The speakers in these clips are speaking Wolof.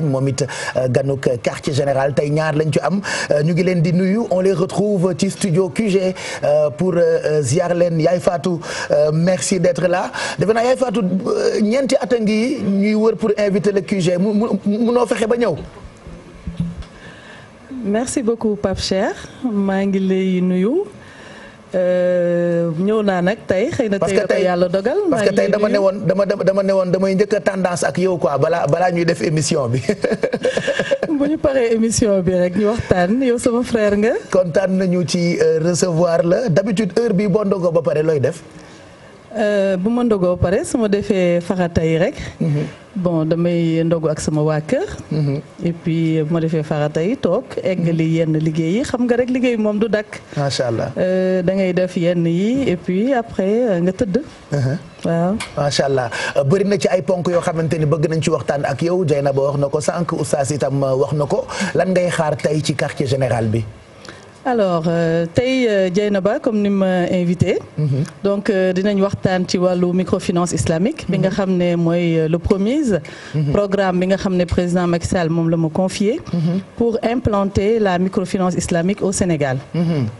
moom it ganuk quartier général tey ñaar lañ ci am ñu ngi leen di nuyu on les retrouve ci studio QG pour ziar leen Yaay Fatou merci d'être là defe naa Yaay Fatou ñeenti at a ngi ñuy wër pour inviter le QG munoo fexe ba ñëw. merci beaucoup Pape Cheikh maa ngi lay nuyu. ñëw naa nag tey xëy na tey ko yàlla dogal. parce que tey dama ne woon damay njëkk a tendance ak yow quoi balaa ñuy def émission bi. bu ñu paree émission bi rek ñu waxtaan yow sama frère nga. kontaan nañu ci recevoir la d'habitude heure bi boo ndogoo ba pare looy def. bu ma ndogoo pare su ma defee farata yi rek. bon damay ndogu ak sama waa kër. et puis bu ma defee farata yi toog eggali yenn liggéey yi xam nga rek liggéey moom du dakk. macha allah da ngay def yenn yi et puis après nga tëdd. waaw macha allah bëri na ci ay ponk yoo xamante ni bëgg nañ ci waxtaan ak yow Dieynaba wax na ko sànq oustaz itam wax na ko lan ngay xaar tey ci quartier général bi. alors tey Dieynaba comme ni ma invité. donc dinañ waxtaan ci wàllu microfinance islamique. bi nga xam ne mooy le PROMIS. programme bi nga xam ne président Macky Sall moom la ma confié. pour implanter la microfinance islamique au Sénégal.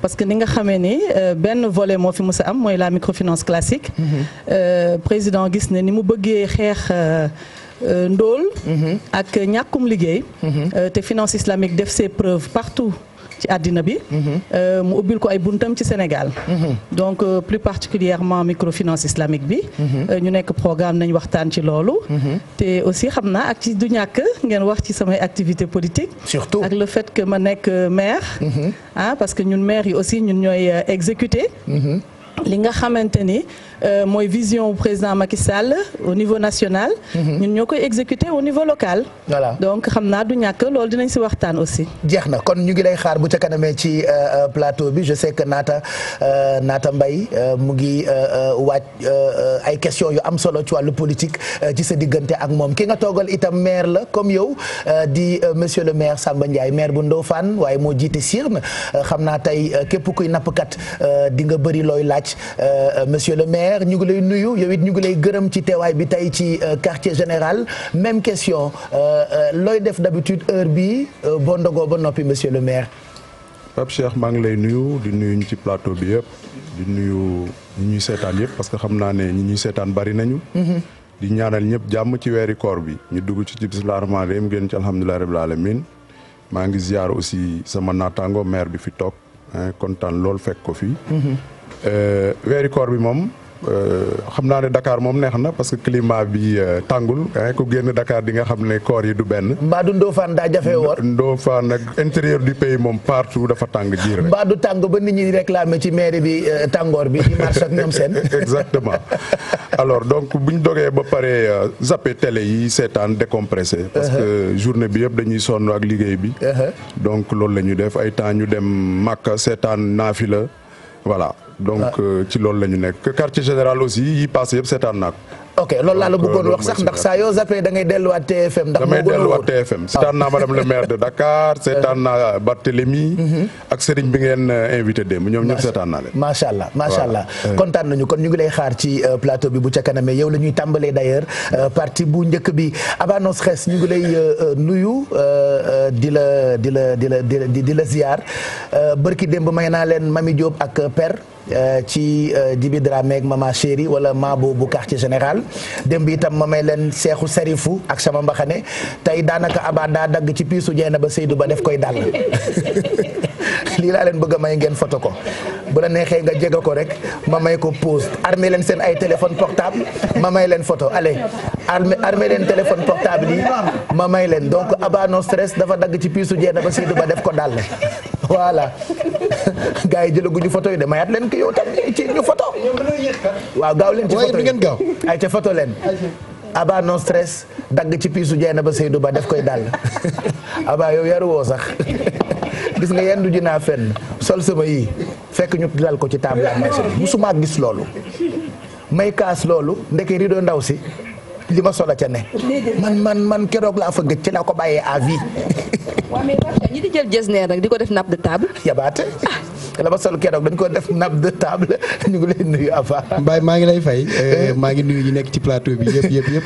parce que ni nga xamee ni benn volet moo fi mës a am mooy la microfinance classique. président gis ne ni mu bëggee xeex. ndóol. ak ñàkkum liggéey. te finance islamique def ses preuves partout. ci àddina bi mu ubbil ko ay buntam ci Sénégal donc plus particulièrement microfinance islamique bi ñu nekk programme nañ waxtaan ci loolu te aussi xam naa ak ci du ñàkk ngeen wax ci samay activité politique surtout ak le fait que ma nekk maire parce que ñun maire yi aussi ñun ñooy exécuter li nga xamante ni mooy vision président Macky Sall au niveau national. ñun ñoo koy exécuter au niveau local. voilà donc xam naa du ñàkk loolu dinañ ci waxtaan aussi. jeex na kon ñu ngi lay xaar bu ca kanamee ci plateau bi je sais que Naata Mbaye mu ngi waaj ay questions yu am solo ci wàllu politique ci sa diggante ak moom ki nga toogal itam maire la comme yow di monsieur le maire Samba Ndiaye maire bu Ndofane waaye moo jiite Sirne xam naa tey képp kuy nappkat di nga bëri looy laaj monsieur le maire. ñu ngi lay nuyu yow it ñu ngi lay gërëm ci teewaay bi tey ci quartier général même question looy def d'habitude heure bi boo ndogoo ba noppi monsieur le maire. Pape Cheikh maa ngi lay nuyu di nuyu ñu ci plateau bi yëpp di nuyu ñi ñuy seetaan yëpp parce que xam naa ne ñi ñuy seetaan bari nañu. di ñaanal ñëpp jàmm ci weeri koor bi ñu dugg ci bismillahir rahmanir rahim génn ci alhamdulillahi rabbil alamin maa ngi ziar aussi sama naataango maire bi fi toog kontaan lool fekk ko fi. weeri koor bi moom. xam naa ne Dakar moom neex na parce que climat bi tàngul ku génn Dakar di nga xam ne koor yi du benn. mbaa du Ndofane daa jafe woor. Ndofane nag intérieur du pays moom partout dafa tàng jiir rek. mbaa du tàng ba nit ñi réclamer ci mairie bi tàngoor bi di marche ak ñoom seen. exactement alors donc bu ñu dogee ba pare zappé télé yi seetaan décompressé. parce que journée bi yëpp dañuy sonn ak liggéey bi. donc loolu la ñuy def ay temps ñu dem Makka seetaan naafila voilà. donc ci loolu la ñu nekk quartier général aussi yi passé yëpp seetaan naa ko. ok loolu laa la bëggoon wax sax ndax saa yoo zappé da ngay delluwaat TFM. ndax damay delluwaat TFM seetaan naa madame le maire de Dakar seetaan naa Barthélémy ak Serigne bi ngeen invité démb ñoom ñëpp seetaan naa leen. macha allah macha allah kontaan nañu kon ñu ngi lay xaar ci plateau bi bu ca kanamee yow la ñuy tàmbalee d'ailleurs partie bu njëkk bi Aba No Stress ñu ngi lay nuyu di la ziar bërki démb may naa leen Mami Diop ak Per. ci Djibi Dramé ak Mama Chéri wala Mabo bu quartier général démb itam ma may leen Seexu Sarifu ak sama mbaxane tey daanaka Aba daa dagg ci piisu Dieynaba Seydou ba def koy dal lii laa leen bëgg a may ngeen photo ko bu la neexee nga jege ko rek ma may ko pause armé leen seen ay téléphone portable ma may leen photo allez armé leen téléphone portable yi ma may leen donc Aba No Stress dafa dagg ci piisu Dieynaba Seydou ba def ko dal voilà gars yi jëlaguñu photo yi de mayaat leen ko yow tam ci ñu photo waaw gaaw leen ci photo yi gaaw ay ca photo leen Aba No Stress dagg ci piisu Dieynaba Seydou ba def koy dal Aba yow yaru woo sax gis nga yenn du dinaa fenn sol sama yii fekk ñu dal ko ci table à manger musuma gis loolu may kaas loolu ndeke rido ndaw si li ma solo ca ne man keroog laa fa gëj ci laa ko bàyyee à vie. waaw mais ñi di jël jesner nag di ko def nappe de table. yabaate la ma sol keroog dañ ko def nappe de table ñu ngi lay nuyu Aba. Mbaye maa ngi lay fay maa ngi nuyu ñi nekk ci plateau bi yëpp.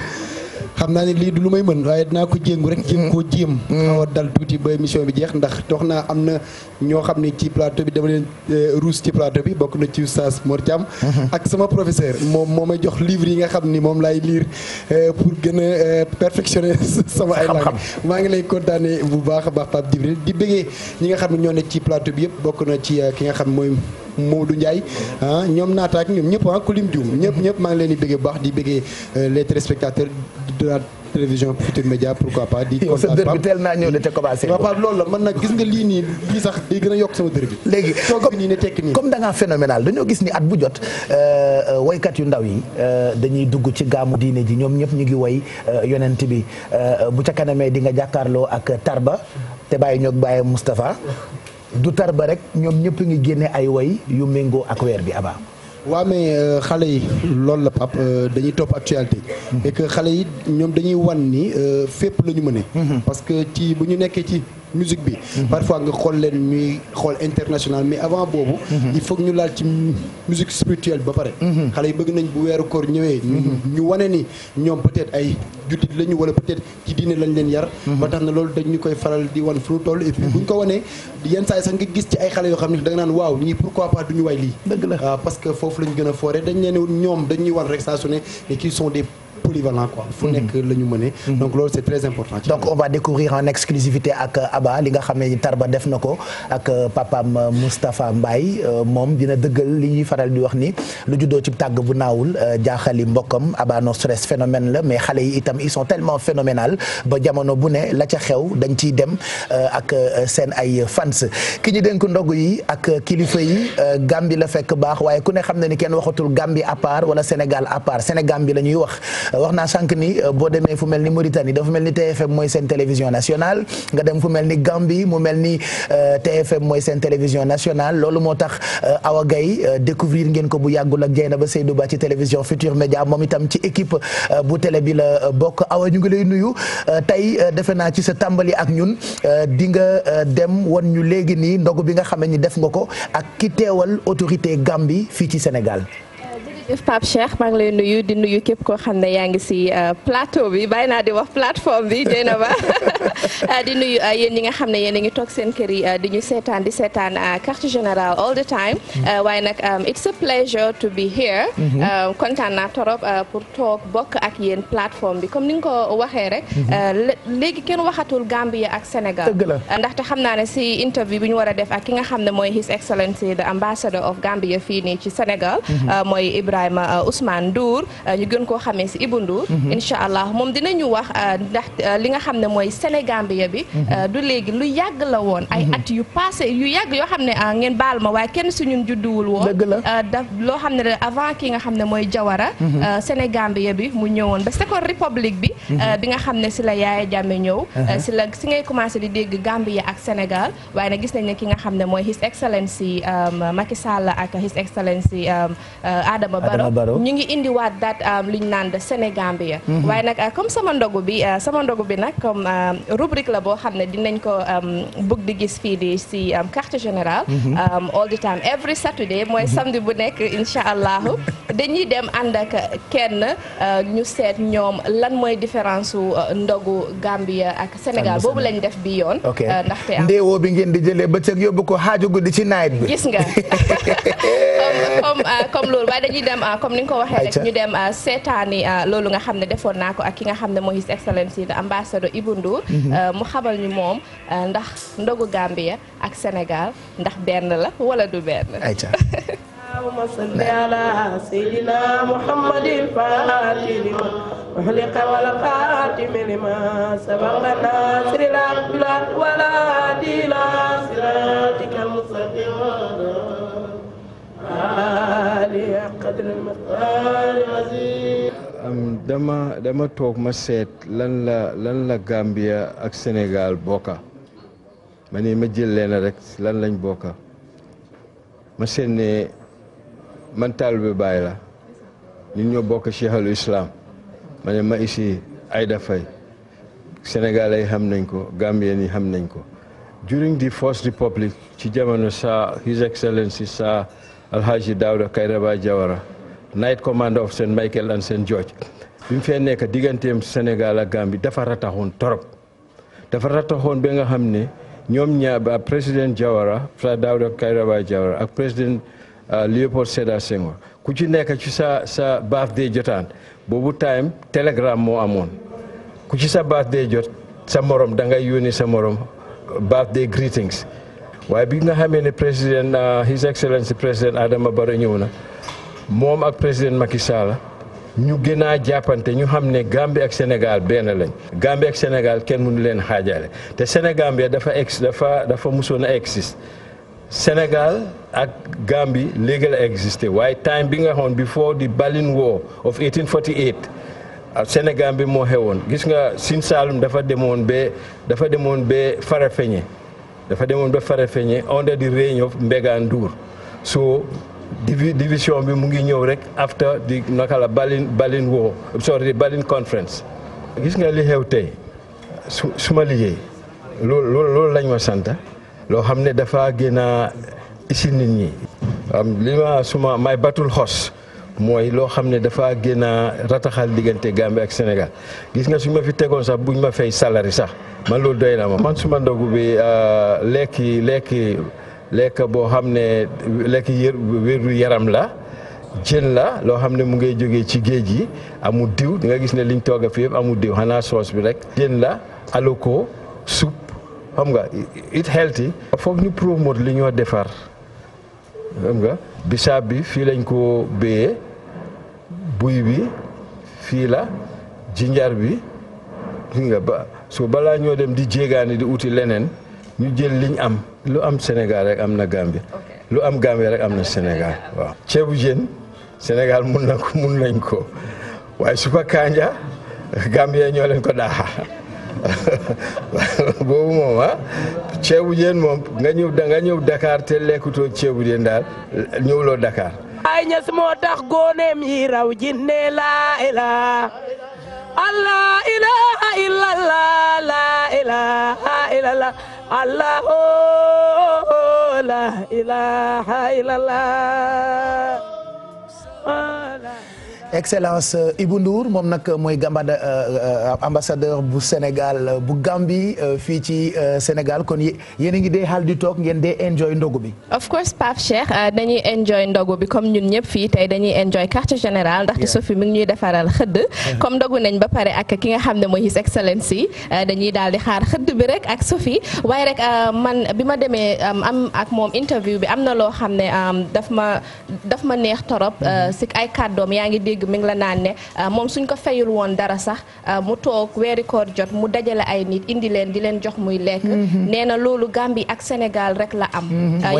xam naa ne lii du lu may mën waaye dinaa ko jéngu rek jéem koo jéem xaw a dal tuuti ba émission bi jeex ndax dox naa am na ñoo xam ne ci plateau bi dama leen ruus ci plateau bi bokk na ci Oustaz Mor Thiam ak sama professeur moom moo may jox livre yi nga xam ni moom laay lire pour gën a perfectionner sama ay langue maa ngi lay kontaane bu baax a baax Pape Djibril di bëggee ñi nga xam ne ñoo nekk ci plateau bi yëpp bokk na ci ki nga xam mooy Modou Ndiaye ñoom naata ak ñoom ñëpp ku lim juum ñëpp maa ngi leen di bëggee bu baax di bëggee les téléspectateurs de la télévision Futurs Médias pourquoi pas di sa dër bi teel naa ñëw de te commencé waaw Pape loolu la man nag gis nga lii nii lii sax day gën a yokk sama dër bi léegi toog bi nii ne tekki nii comme da ngaa phénoménal dañoo gis ni at bu jot woykat yu ndaw yi dañuy dugg ci gaamu diine ji ñoom ñëpp ñu ngi woy yonent bi bu ca kanamee di nga jàkkaarloo ak Tarba te bàyyi ñoog bàyyi Moustapha du Tarba rek ñoom ñëpp ngi génne ay woy yu méngoo ak weer bi Aba. waaw mais xale yi loolu la Pape dañuy topp actualité et que xale yi ñoom dañuy wan ni fépp la ñu mëne parce que ci bu ñu nekkee ci musique bi parfois nga xool leen ñuy xool international mais avant boobu il faut que ñu laal ci musique spirituelle ba pare xale yi bëgg nañ bu weeru koor ñëwee ñu wane ni ñoom peut-être ay jullit lañu wala peut-être ci diine lañ leen yar ba tax na loolu dañ ñu koy faral di wan fu ñu toll et puis buñ ko wanee yenn saa yi sax nga gis ci ay xale yoo xam ne da nga naan waaw ñii pourquoi pas duñu way lii dëgg la parce que foofu lañ gën a foore dañ leen ñoom dañuy wan rek saa su ne et qu'ils sont des polyvalent quoi fu nekk la ñu mëne donc loolu c'est très important donc on va découvrir en exclusivité ak Aba li nga xam ne Tarba def na ko ak papam Moustapha Mbaye moom dina dëggal li ñuy faral di wax ni lu juddoo ci tàgg bu naawul jaaxali mbokkam Aba no stress phénomène la mais xale yi itam ils sont tellement phénoménal ba jamono bu ne la ca xew dañ ciy dem ak seen ay fans ki ñu dénk ndogu yi ak kilifa yi Gambie la fekk baax waaye ku ne xam ne ni kenn waxatul Gambie à part wala Sénégal à part Sénégal bi la ñuy wax naa sànq ni boo demee fu mel ni Mauritanie dafa mel ni TFM mooy seen télévision nationale nga dem fu mel ni Gambie mu mel ni TFM mooy seen télévision nationale loolu moo tax Awa Gaye découvrir ngeen ko bu yàggul ak Dieynaba Seydou Ba ci télévision Futurs Médias moom itam ci équipe bu télé bi la bokk Awa ñu ngi lay nuyu tey defe naa ci sa tàmbali ak ñun di nga dem won ñu léegi nii ndogu bi nga xam ne ni def nga ko ak ki teewal autorité Gambie fii ci Sénégal. jërëjëf Pape Cheikh maa ngi lay nuyu di nuyu képp koo xam ne yaa ngi si plateau bi bàyyi naa di wax plateforme bi Dieynaba di nuyu yéen ñi nga xam ne yéen a ngi toog seen kër yi di ñu seetaan di seetaan quartier général all the time waaye nag it's a pleasure to be here kontaan naa torop pour toog bokk ak yéen plateforme bi comme ni nga ko waxee rek léegi kenn waxatul Gambia ak Sénégal ndaxte xam naa ne si interview bi ñu war a def ak ki nga xam ne mooy His Excellency the Ambassador of Gambia fii nii ci Sénégal mooy Ibrahima Ousmane Ndour ñu gën koo xamee si Ibou Ndour incha allah moom dinañu wax ndax li nga xam ne mooy Sénégambia bi du léegi lu yàgg la woon ay at yu passé yu yàgg yoo xam ne ngeen baal ma waaye kenn si ñun judduwul woon daf loo xam ne avant ki nga xam ne mooy Jawara Sénégambia bi mu ñëwoon ba Second République bi bi nga xam ne si la Yaya Jammeh ñëw si ngay commencé di dégg Gambia ak Sénégal waaye nag gis nañ ne ki nga xam ne mooy His Excellency Macky Sall ak His Excellency Adama Barrow ñu ngi indiwaat daat li ñu naan de Sénégambia waaye nag comme sama ndogu bi nag comme rubrique la boo xam ne dinañ ko bëgg di gis fii di si quartier général all the time every Saturday mooy samedi bu nekk incha allahu dañuy dem ànd ak kenn ñu seet ñoom lan mooy différence su ndogu Gambia ak Sénégal boobu lañ def bi yoon ndaxte ndéewoo bi ngeen di jëlee bëccëg yóbbu ko xaaju guddi ci nawet bi gis nga comme loolu waaye dañuy dem comme ni nga ko waxee rek ñu dem seetaani loolu nga xam ne defoon naa ko ak ki nga xam ne mooy His Excellency the Ambassador Ibou Ndour mu xamal ñu moom ndax ndogu Gambia ak Sénégal ndax benn la wala du benn اللهم صل على سيدنا محمد الفاتح لما أغلق والخاتم لما سبق ناصر الحق ولا هادي إلى صراطك المستقيم آله قدر المقدار العظيم dama toog ma seet lan la Gambia ak Sénégal bokka ma ne ma jël leen rek lan lañ bokka ma seet ne man taalibe Baay la ñun ñoo bokk Cheikh al Islam ma ne ma ici Aïda Faye Sénégalais yi xam nañ ko Gambien yi xam nañ ko during the First Republic ci jamono sa His Excellency sa Alhaji Dawda Kairaba Jawara Knight Commander of St. Michael and St. George bi mu fee nekk digganteem Sénégal ak Gambie dafa rataxoon torop dafa rataxoon ba nga xam ne ñoom ñaar président Jawara Sir Dawda Kairaba Jawara ak président Léopold Sédar Senghor ku ci nekk ci sa birthday jotaan boobu time télégramme moo amoon ku ci sa birthday jot sa morom da ngay yónni sa morom birthday greetings waaye bi nga xamee ne président His Excellency président Adama Barrow ñëw na moom ak président Macky Sall ñu gën a jàppante ñu xam ne Gambie ak Sénégal benn lañ Gambie ak Sénégal kenn mënu leen xaajale te Sénégambie dafa musoon a existe Sénégal ak Gambie léegi la existé waaye time bi nga xoon before the Berlin War of 1848 Sénégambie moo xewoon gis nga Sine Saalum dafa demoon ba Farafeñe under the reign of Mbega Ndour so division bi mu ngi ñëw rek after di naka la Berlin War sorry Berlin Conference gis nga li xew tey suma liggéey loolu lañ ma sant loo xam ne dafa gën a isi nit ñi li ma may batul xos mooy loo xam ne dafa gën a rataxal diggante Gambie ak Sénégal gis nga su ma fi tegoon sax buñ ma fay salari sax man loolu doy na ma man suma ndogu bi lekk boo xam ne lekk wéru yaram la jën la loo xam ne mu ngay jógee ci géej gi amul diw di nga gis ne liñ togga fi yëpp amul diw xanaa soos bi rek jën la aloko soup xam nga it healthy foog ñu promote li ñoo defar xam nga bisaab bi fii lañ ko béyee buy bi fii la jinjar bi nga balaa ñoo dem di jéegaani di uti leneen ñu jël liñ am lu am Sénégal rek am na Gambie lu am Gambie rek am na Sénégal waaw ceebu jën Sénégal mun nañ ko waaye supa kanja Gambie ñoo leen ko daaxa boobu moom ceebu jën moom nga ñëw Dakar te lekkutoo ceebu jën daal ñëwloo Dakar ay ñas moo tax góoneem yi raw jinne la ilaha Allah ilaha illallah la ilaha illallah Allah la ilaha illallah Excellence Ibou Ndour moom nag mooy ambassadeur bu Sénégal bu Gambie fii ci Sénégal kon yéen a ngi dee xaal di toog ngeen dee enjoy ndogu bi. of course Pape Cheikh dañuy enjoy ndogu bi comme ñun ñëpp fii tey dañuy enjoy quartier général ndaxte Sophie mi ngi ñuy defaral xëdd. comme ndogu nañ ba pare ak ki nga xam ne mooy His Excellency dañuy daal di xaar xëdd bi rek ak Sophie waaye rek man bi ma demee am ak moom interview bi am na loo xam ne daf ma neex torop si ay kàddoom yaa ngi dégg mi ngi la naan ne moom suñ ko fayul woon dara sax mu toog weeri koor jot mu dajale ay nit indi leen di leen jox muy lekk nee na loolu Gambie ak Sénégal rek la am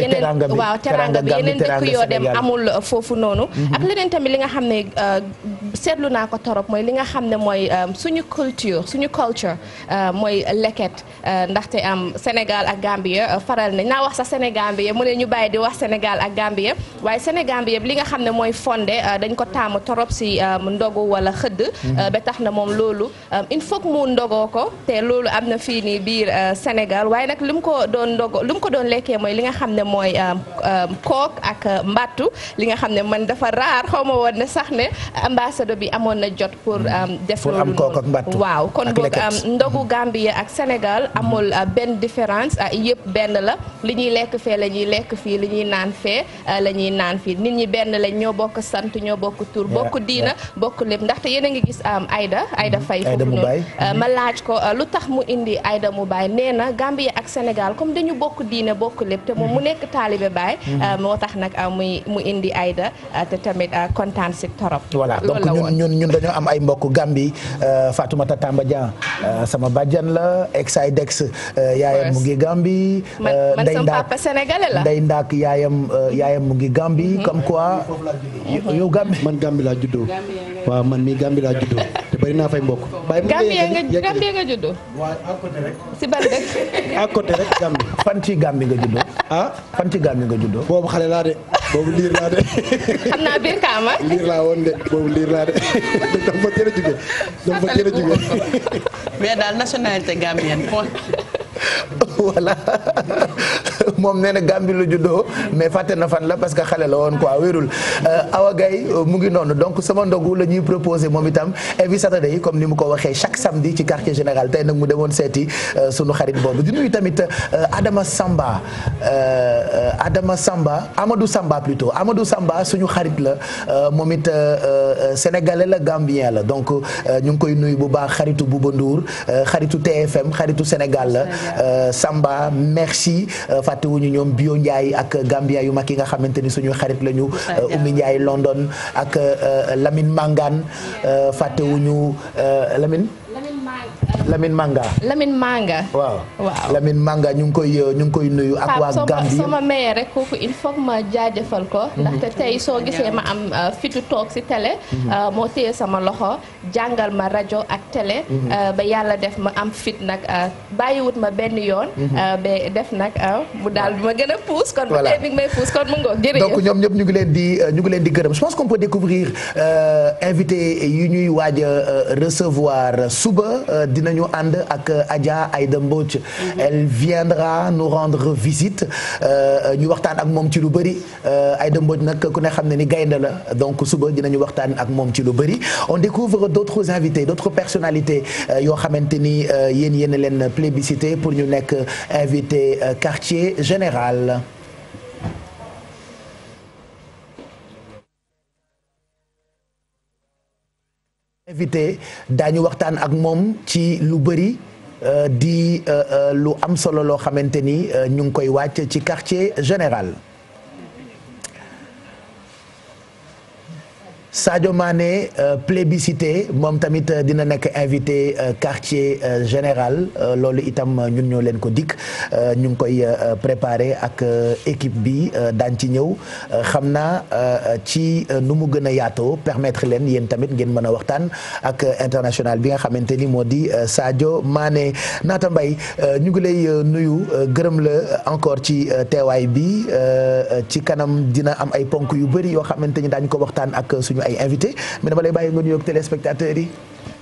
yeneen waaw teranga bi yeneen dëkk yoo dem amul foofu noonu ak leneen tamit li nga xam ne seetlu naa ko torop mooy li nga xam ne mooy suñu culture mooy leket ndaxte am Sénégal ak Gambie faral nañ naa wax sax Sénégambie mu ne ñu bàyyi di wax Sénégal ak Gambie waaye Sénégambie li nga xam ne mooy fondé dañ ko taamu torop si ndogu wala xëdd ba tax na moom loolu il faut que mu ndogoo ko te loolu am na fii nii biir Sénégal waaye nag lu mu ko doon lekkee mooy li nga xam ne mooy kook ak mbattu li nga xam ne man dafa raar xaw ma woon ne sax ne ambassadeur bi amoon na jot pour def loolu noonu waaw kon boog ndogu Gambie ak Sénégal amul benn différence yëpp benn la li ñuy lekk fee la ñuy lekk fii li ñuy naan fee la ñuy naan fii nit ñi benn lañ ñoo bokk sant ñoo bokk tur bokk diina bokk lépp ndaxte yéen a ngi gis Aïda Faye foofu noonu ma laaj ko lu tax mu indi Aïda Moubaye nee na Gambie ak Sénégal comme dañu bokk diina bokk lépp te moom mu nekk taalibe Baye moo tax nag mu indi Aïda te tamit kontaan si torop voilà donc ñun dañoo am ay mbokk Gambie Fatoumata Tamba Dia sama bàjjan la ex-Aidex yaayam mu ngi Gambie man sama papa sénégalais la Ndey Ndaak yaayam mu ngi Gambie comme quoi yow Gambie man Gambie laa juddoo waaw man mii Gambie laa juddoo te bari naa fay mbokk. Gambie nga juddoo. waaw à côté rek. si ban dëkk. à côté rek Gambie. fan ci Gambie nga juddoo. fan ci Gambie nga juddoo. boobu xale laa de boobu liir laa de. xam naa biir Kaama. liir laa woon de boobu liir laa de dama fa teel a jugee. mais daal nationalité gambienne point. voilà moom nee na Gambie la juddoo mais fàtte na fan la parce que xale la woon quoi wérul Awa Gaye mu ngi noonu donc sama ndogu la ñuy proposé moom itam every Saturday comme ni mu ko waxee chaque samedi ci quartier général tey nag mu demoon seeti sunu xarit boobu di nuyu tamit Adama Samba Amadou Samba plutôt Amadou Samba suñu xarit la moom it sénégalais la gambien la donc ñu ngi koy nuyu bu baax xaritu Bouba Ndour xaritu TFM xaritu Sénégal la Samba merci fàttewuñu ñoom Bio Ndiaye ak gambien yu mag yi nga xamante ni suñu xarit lañu Oumy Ndiaye London ak Lamine Mangane fàttewuñu Lamine Manga waaw Lamine Manga ñu ngi koy nuyu ak waa Gambie sama maye rek kooku il faut que ma jaajëfal ko ndaxte tey soo gisee ma am fitu toog si télé moo téye sama loxo jàngal ma rajo ak télé ba yàlla def ma am fit nag bàyyiwut ma benn yoon ba def nag mu daal ma gën a puus kon ba tey mi ngi may puus kon mu ngoog jërëjëf donc ñoom ñëpp ñu ngi leen di gërëm je pense qu'on peut découvrir invité yu ñuy waaj a recevoir suba dinañu ànd ak Adja Aïda Mbodj elle viendra nous rendre visite ñu waxtaan ak moom ci lu bëri Aïda Mbodj nag ku ne xam ne ni gaynde la donc suba dinañu waxtaan ak moom ci lu bëri on découvre d'autres invités d'autres personnalités yoo xamante ni yéen leen plébiscité pour ñu nekk invité quartier général. invité daañu waxtaan ak moom ci lu bëri di lu am solo loo xamante ni ñu ngi koy wàcc ci quartier général. Sadio Mané plébiscité moom tamit dina nekk invité quartier général loolu itam ñun ñoo leen ko dikk ñu ngi koy préparé ak équipe bi daan ci ñëw xam naa ci nu mu gën a yaatoo permettre leen yéen tamit ngeen mën a waxtaan ak international bi nga xamante ni moo di Sadio Mané. Naata Mbaye ñu ngi lay nuyu gërëm la encore ci teewaay bi ci kanam dina am ay ponk yu bëri yoo xamante ni daañu ko waxtaan ak suñu ay invité mais dama lay bàyyi nga nuyoog téléspectateurs yi.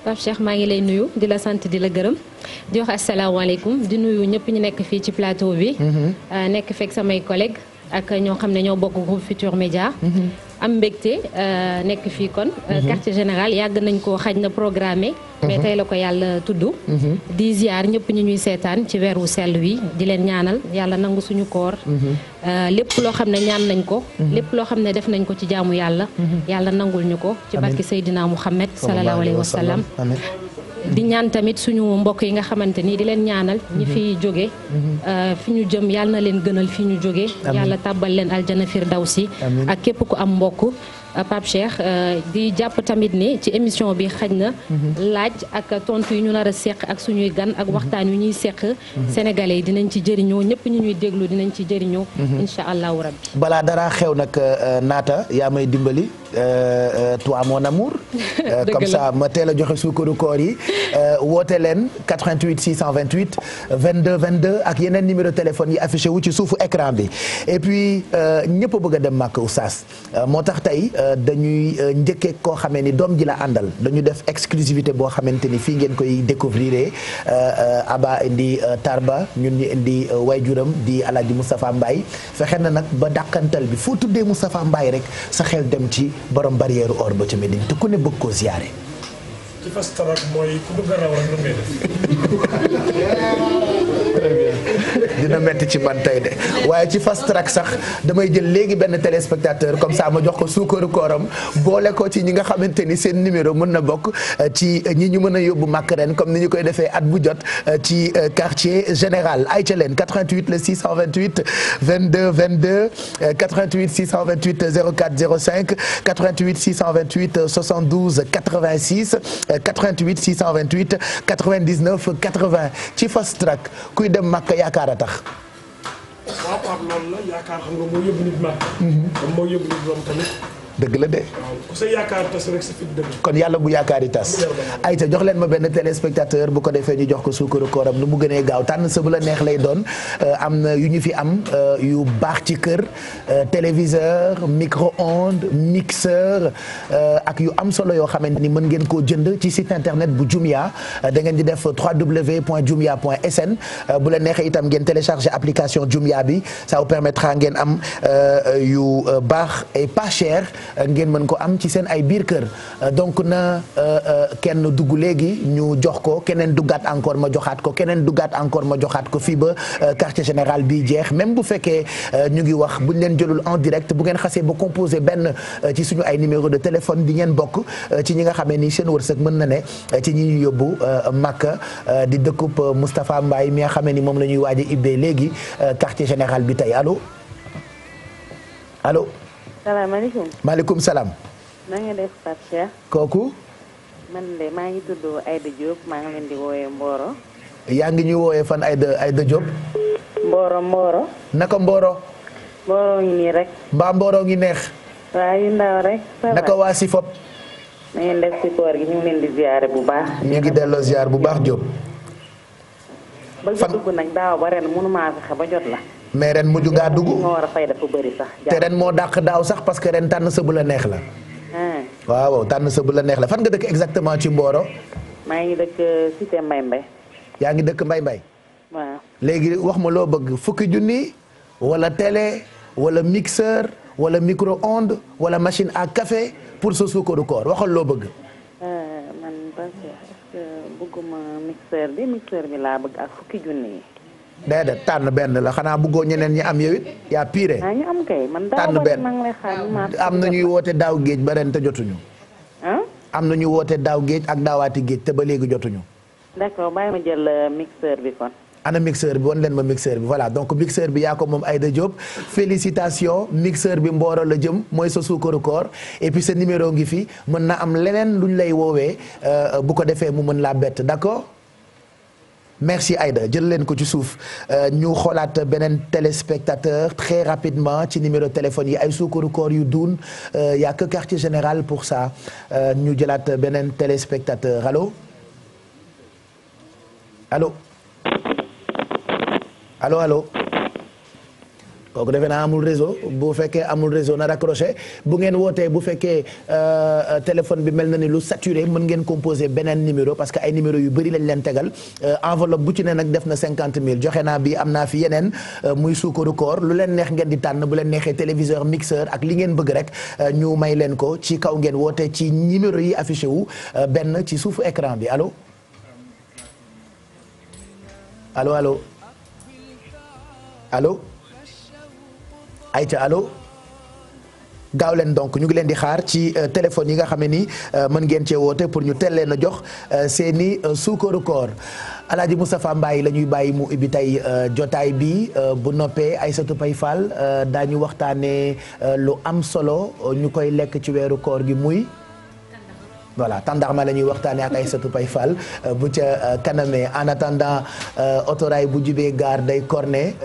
Pape Cheikh maa ngi lay nuyu di la sant di la gërëm di wax asalaamaaleykum di nuyu ñëpp ñu nekk fii ci plateau bi. nekk fekk samay collègues ak ñoo xam ne ñoo bokk groupe Futur Média. am mbégte nekk fii kon. quartier général yàgg nañ ko xaj na programmé. mais tey la ko yàlla tudd. di ziar ñëpp ñu ñuy seetaan ci weeru sell wi di leen ñaanal yàlla nangu suñu koor. lépp loo xam ne ñaan nañ ko. lépp loo xam ne def nañ ko ci jaamu yàlla. yàlla nangul ñu ko. ci barki Seydina Muhammad sallallahu alayhi wa sallam. di ñaan tamit suñu mbokk yi nga xamante ni di leen ñaanal ñi fi jóge fi ñu jëm yàlla na leen gënal fi ñu jóge yàlla tàbbal leen aljana firdawsi ak képp ku am mbokk Pape Cheikh di jàpp tamit ni ci émission bi xaj na laaj ak tontu yi ñu nar a seq ak suñuy gan ak waxtaan yu ñuy seq sénégalais yi dinañ ci jëriñoo ñëpp ñu ñuy déglu dinañ ci jëriñoo insha allahu rabbi balaa dara xew nag naata yaa may dimbali toi mon amour comme ça ma teel a joxe suukaru koor yi woote leen 88 628 22 22 ak yeneen numéro téléphone yi affiché wu ci suufu écran bi et puis ñëpp a bëgg a dem màkk oustaz moo tax tey dañuy njëkkee koo xamee ni doom ji la àndal dañu def exclusivité boo xamante ni fii ngeen koy découvrir Aba indi Tarba ñun ñu indi wayjuram di Alaaji Moustapha Mbaye fexe na nag ba dàqantal bi foo tuddee Moustapha Mbaye rek sa xel dem ci borom barrière or ba ca Médine te ku ne bëgg koo ziyaare. ci fas tarak mooy ku bëgg a raw rek lu ngay def. dina metti ci man tey de waaye ci fast track sax damay jël léegi benn téléspectateur comme ça ma jox ko suukaru kooram boole ko ci ñi nga xamante ni seen numéro mën na bokk ci ñi ñu mën a yóbbu màkk ren comme ni ñu koy defee at bu jot ci quartier général ay ca leen 88 le 628 22 22 88 628 04 05 88 628 72 86 88 628 99 80 ci fast track kuy dem màkk yaakaar a tax. waaw Pape loolu la yaakaar xam nga moo yóbbu nit màkk. comme moo yóbbu nit doom tamit dëgg la de. ku sa yaakaar tas rek sa fit dëgg. kon yàlla bu yaakaari tas. ayca jox leen ma benn téléspectateur bu ko defee ñu jox ko suukaru kooram nu mu gënee gaaw tànn sa bu la neex lay doon am na yu ñu fi am yu baax ci kër téléviseur micro-ondes mixeur ak yu am solo yoo xamante ni mën ngeen koo jënd ci site internet bu Jumia da ngeen di def www.jumia.sn bu la neexee itam ngeen télécharger application Jumia bi ça vous permettra ngeen am yu baax et pas cher ngeen mën ko am ci seen ay biir kër donc na kenn dugg léegi ñu jox ko keneen duggaat encore ma joxaat ko keneen duggaat encore ma joxaat ko fii ba quartier général bi jeex même bu fekkee ñu ngi wax bu ñu leen jëlul en direct bu ngeen xasee ba composé benn ci suñu ay numéro de téléphone di ngeen bokk ci ñi nga xamee ni seen wërsëg mën na ne ci ñi ñu yóbbu Makka di dëkkub Moustapha Mbaye mi nga xamee ni moom la ñuy waaj a ibbee léegi quartier général bi tey allo allo. salaamaaleykum. maaleykum salaam. na nga def Pape Cheikh. kooku. man de maa ngi tudd Aïda Diop maa ngi leen di woowee Mboro. yaa ngi ñuy woowee fan Aïda Diop. Mboro. naka Mboro. Mboro ngi nii rek. mbaa Mboro ngi neex. waaw yu ndaw rek. naka waa si fop. na ngeen def ci koor gi ñu ngi leen di ziare bu baax. ñu ngi delloo ziar bu baax Diop. bëgg a dugg nag daaw ba ren mënu maa fexe ba jot la. mais ren mujj ngaa dugg. nga war a fay dafa bëri sax. te ren moo dàq daaw sax parce que ren tànn sa bu la neex la. waaw tànn sa bu la neex la fan nga dëkk exactement ci Mboro. maa ngi dëkk cité Mbay Mbay. yaa ngi dëkk Mbay Mbay. waaw léegi wax ma loo bëgg fukki junni wala télé wala mixeur wala micro-ondes wala machine à café pour sa suukaru koor waxal loo bëgg. man parce que est-ce que bëgguma mixeur bi laa bëgg ak fukki junni yi. déedéet tànn benn la xanaa bëggoo ñeneen ñi am yow it yaa pire. ñu am kay man tànn benn am na ñuy woote daaw géej ba ren te jotuñu. am na ñuy woote daaw géej ak daawaati géej te ba léegi jotuñu. d'accord bàyyi ma jël mixeur bi kon. ana mixeur bi wan leen ma mixeur bi voilà donc mixeur bi yaa ko moom Aïda Diop félicitations mixeur bi Mboro la jëm mooy sa suukaru koor et puis sa numéro ngi fi mën na am leneen luñ lay woowee bu ko defee mu mën laa bett d'accord. merci Aïda jël leen ko ci suuf ñu xoolaat beneen téléspectateur très rapidement ci numéro téléphone yi ay suukaru koor yu duun y a que quartier général pour ça ñu jëlaat beneen téléspectateur allo allo allo allo kooku defe naa amul réseau bu fekkee amul réseau na raccroché bu ngeen wootee bu fekkee téléphone bi mel na ni lu saturé mën ngeen composer beneen numéro parce que ay numéro yu bëri lañ leen tegal enveloppe bu ci ne nag def na 50 000 joxe naa bi am naa fi yeneen muy suukaru koor lu leen neex ngeen di tànn bu leen neexee téléviseur mixeur ak li ngeen bëgg rek ñu may leen ko ci kaw ngeen wootee ci numéro yi affiché wu benn ci suufu écran bi allo allo allo allo ayca allo gaaw leen donc ñu ngi leen di xaar ci téléphone yi nga xam ne ni mën ngeen cee woote pour ñu teel leen a jox seeni suukaru koor Alaaji Moustapha Mbaye la ñuy bàyyi mu ubbi tey jotaay bi bu noppee Aïssatou Pay Fall daañu waxtaanee lu am solo ñu koy lekk ci weeru koor gi muy voilà tàndarma la ñuy waxtaanee ak Aïssatou Pay Fall bu ca kanamee en attendant autorail bu jubee gaar day corné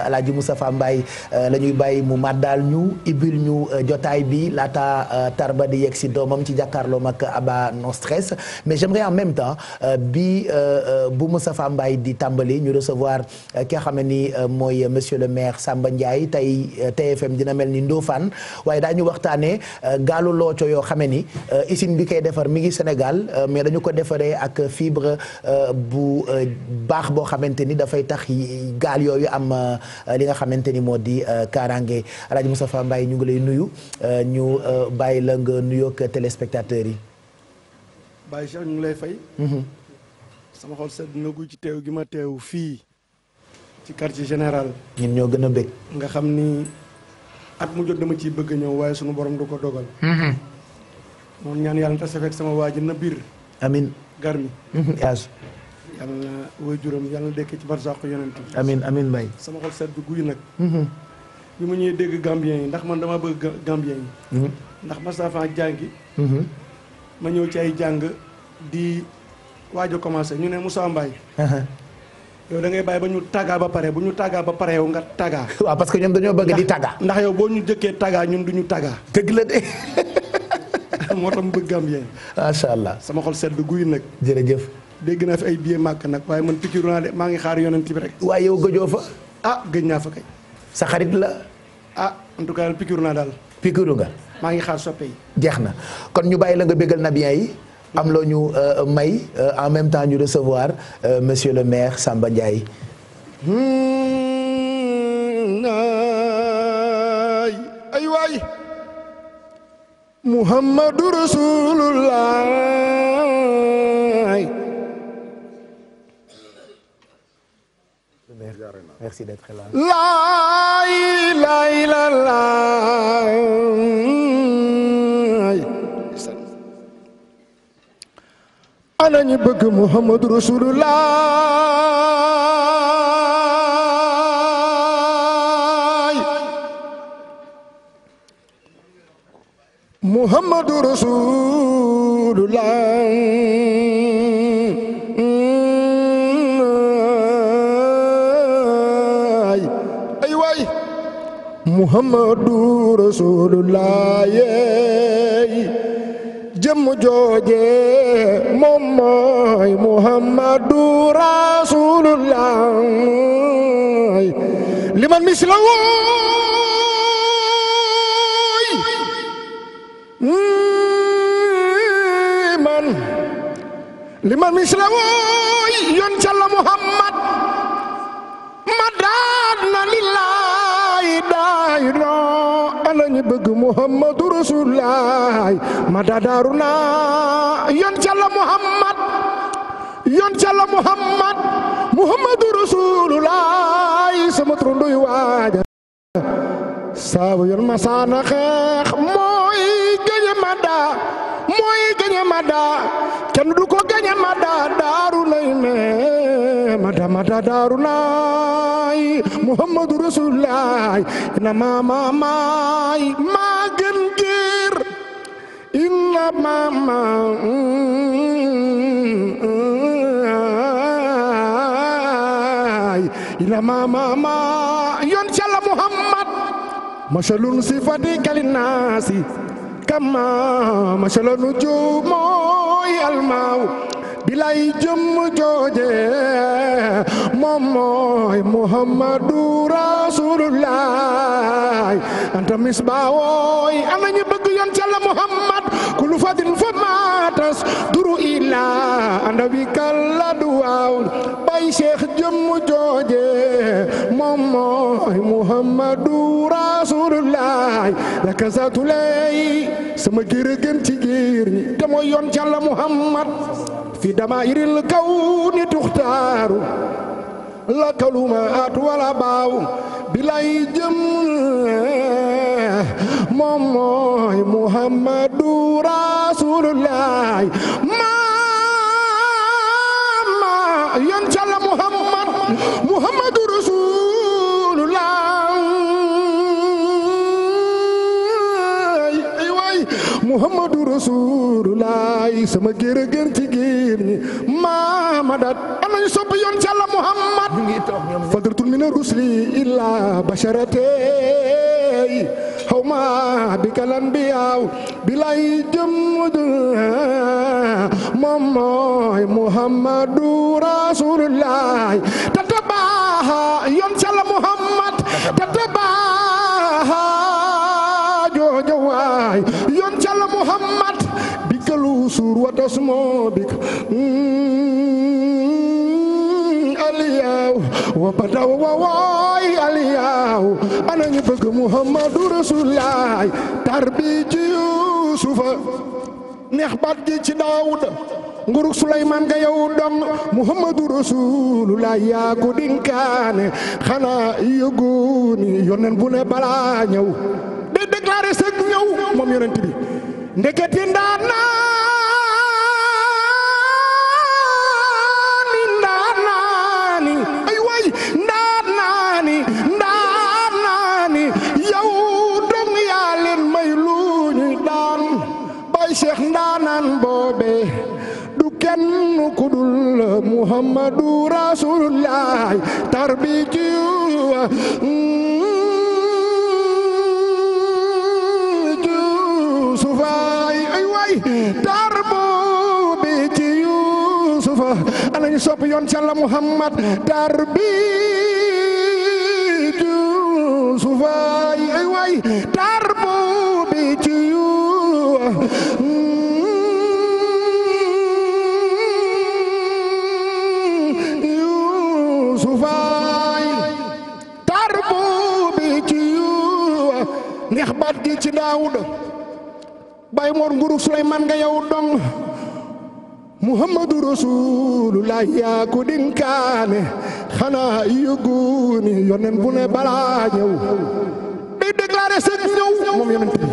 Alaaji Moustapha Mbaye la ñuy bàyyi mu màddaal ñu ibil ñu jotaay bi laata tarba di yegg si doomam ci jàkkaarloom ak Aba No Stress mais j'aimerais en même temps bi bu Moustapha Mbaye di tàmbali ñu recevoir ki nga xam ne ni mooy monsieur le maire Samba Ndiaye tey TFM dina mel ni Ndofane waaye daañu waxtaanee gaalu looco yoo xam ne ni usine bi koy defar mi ngi Sénégal mais dañu ko defaree ak fibre bu baax boo xamante ni dafay tax gaal yooyu am li nga xamante ni moo di kaaraange Alaaji Moustapha Mbaye ñu ngi lay nuyu ñu bàyyi la nga nuyoog téléspectateurs yi. Baye Cheikh ñu ngi lay fay. sama xol sedd na gu ci teew gi ma teew fii ci quartier général. ñun ñoo gën a bëgg. nga xam ni at mu jot dama ciy bëgg a ñëw waaye sunu borom du ko dogal. moom ñaan yàlla na tase fekk sama waa ji na biir. amin garmi yaas. yàlla na waajuram yàlla na dekk ci barsàqu yonent bi. amin amin Mbaye. sama xol sedd guy nag. bi ma ñëwee dégg Gambien yi ndax man dama bëgg Gambien yi. ndax Moustapha jàngi. ma ñëw ci ay jàng di waaj a commencé ñu ne Moussa Mbaye. yow da ngay bàyyi ba ñu tàggaa ba pare bu ñu tàggaa ba pare yow nga tàggaa. waaw parce que ñoom dañoo bëgg di tàggaa. ndax yow boo ñu jëkkee tàggaa ñun du ñu tàggaa. dëgg la de. moo tax mu bëgg Gambien. macha allah sama xol sedd guy nag. jërëjëf. dégg naa fi ay billet màkk nag waaye man pikiru naa de maa ngi xaar yonent bi rek. waaye yow gëjoo fa. gëj naa fa kay. sa xarit la. en tout cas daal pikiru naa daal. pikiru nga. maa ngi xaar soppe yi. jeex na kon ñu bàyyi la nga bégal Nabiens yi. am loo ñu may en même temps ñu recevoir monsieur le maire Samba Ndiaye. ay waay Muhammadu Rasulullah. Merci d'être là. La ilaha illallah. ana ñu bëgg Muhammadu Rasulullah. Muhammadu Rasulullah. ay waay Muhammadu Rasulullah jëmm jooje moom mooy Muhammadu Rasulullah liman misla wooy liman misla wooy yon calla Muhammad madadna lillahi daayno ana ñu bëgg Muhammadu Rasulullah madadaruna yon calla Muhammad yon calla Muhammad Muhammadu Rasulullah sama trondoy waaja saabu yon masana xeex mooy gañe mada kenn du ko gañe mada daaru lay me mada daaru naay Muhammadu Rasulullah ina mama maay maa gën giir ina mama ina mama ma yon calla Muhammad masalun sifati kalinasi kama masalun jumoy almaw bilay jëm jooje moom mooy Muhammadu Rasulullah anta misbaawoy ana ñu bëgg yon calla Muhammad kulu fadin fa matas duru ila anda wi kala duwaaw bay Cheikh jëm jooje moom mooy Muhammadu Rasulullah la kasatulay sama gërë gën ci giir ñi te mooy yon calla Muhammad fi damairil kawni tuxtaaru la kalumaat wala baaw bilay jëm moom mooy Muhammadu Rasulullah mama yon calla Muhammad Muhammadu Rasulullah ay waay Muhammadu Rasulullah sama gërë gën ci giir ñi mama dat am nañu sopp yoon calla Muhammad fadratul min rusli illa basharatay hawma bikalan biyaw bilay jëm moom mooy Muhammadu Rasulullah tatabaha yoon calla Muhammad tatabaha joojo waay yoon calla Muhammad bikalu sur watasmo bik aliyaw wa badaw wa waay aliyaw ana ñu bëgg Muhammadu Rasulullah tarbi ci Yusufa neex baat gi ci Daawuda nguruk Suleymaan ga yow dong Muhammadu Rasulullah yaa ko dinkaane xanaa yëgooni yonen bu ne balaa ñëw de déclaré sëg ñëw moom yonent bi ndeketi ndaanaani ay way ndaanaani yow dong yaa leen may lu ñuy daan bay Cheikh ndaanaan boobe du kenn ku dul Muhammadu Rasulullah tarbi ci Yusufa ay way tarbu bi ci Yusufa anañu sopp yoon ci Yàlla Muhammad tarbi Yusufa ay way tarbu bi ci neex baat gi ci Daawuda Baay Mor Nguruk Suleymaan nga yow dong Muhammadu Rasulullah yaa ko dinkaane xanaa yëguni yonen bu ne balaa ñëw day déclaré sëg ñëw moom yonent bi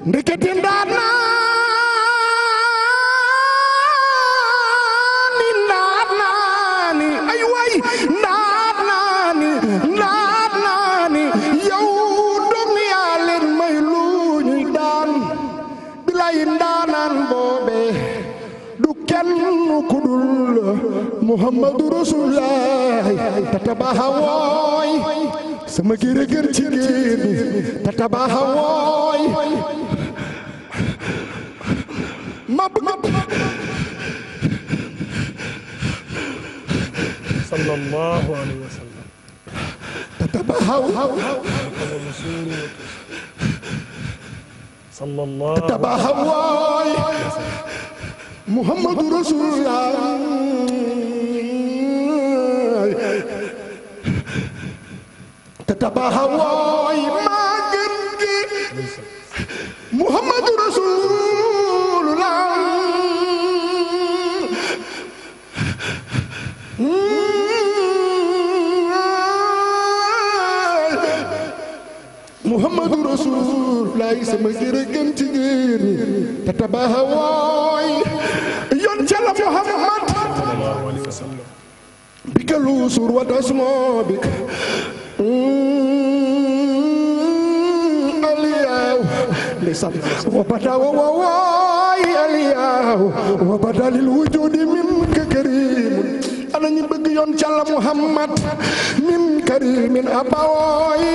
ndekete ndaat naani ay way ndaat naani yow ndaanaan boobe du kenn ku dul Muhammadu Rasulullah tatabaha wooy sama gërë gër ci génn tatabaha wooy ma bëgg sallallahu alayhi wa sallam tatabaha tatabaha wooy Muhammadu Rasulullah tatabaha wooy maa gën gi Muhammadu Rasulullah Muhammadu Rasulullah sama jërëgën ci géer ñi tatabaha wooy yoon ca la Muhammad bika luusur wa dasmo bika aliyaw lisan wa bada wooy aliyaw wa bada lil wujudi minka karim ana ñu bëgg yoon ca la Muhammad min karimin abawooy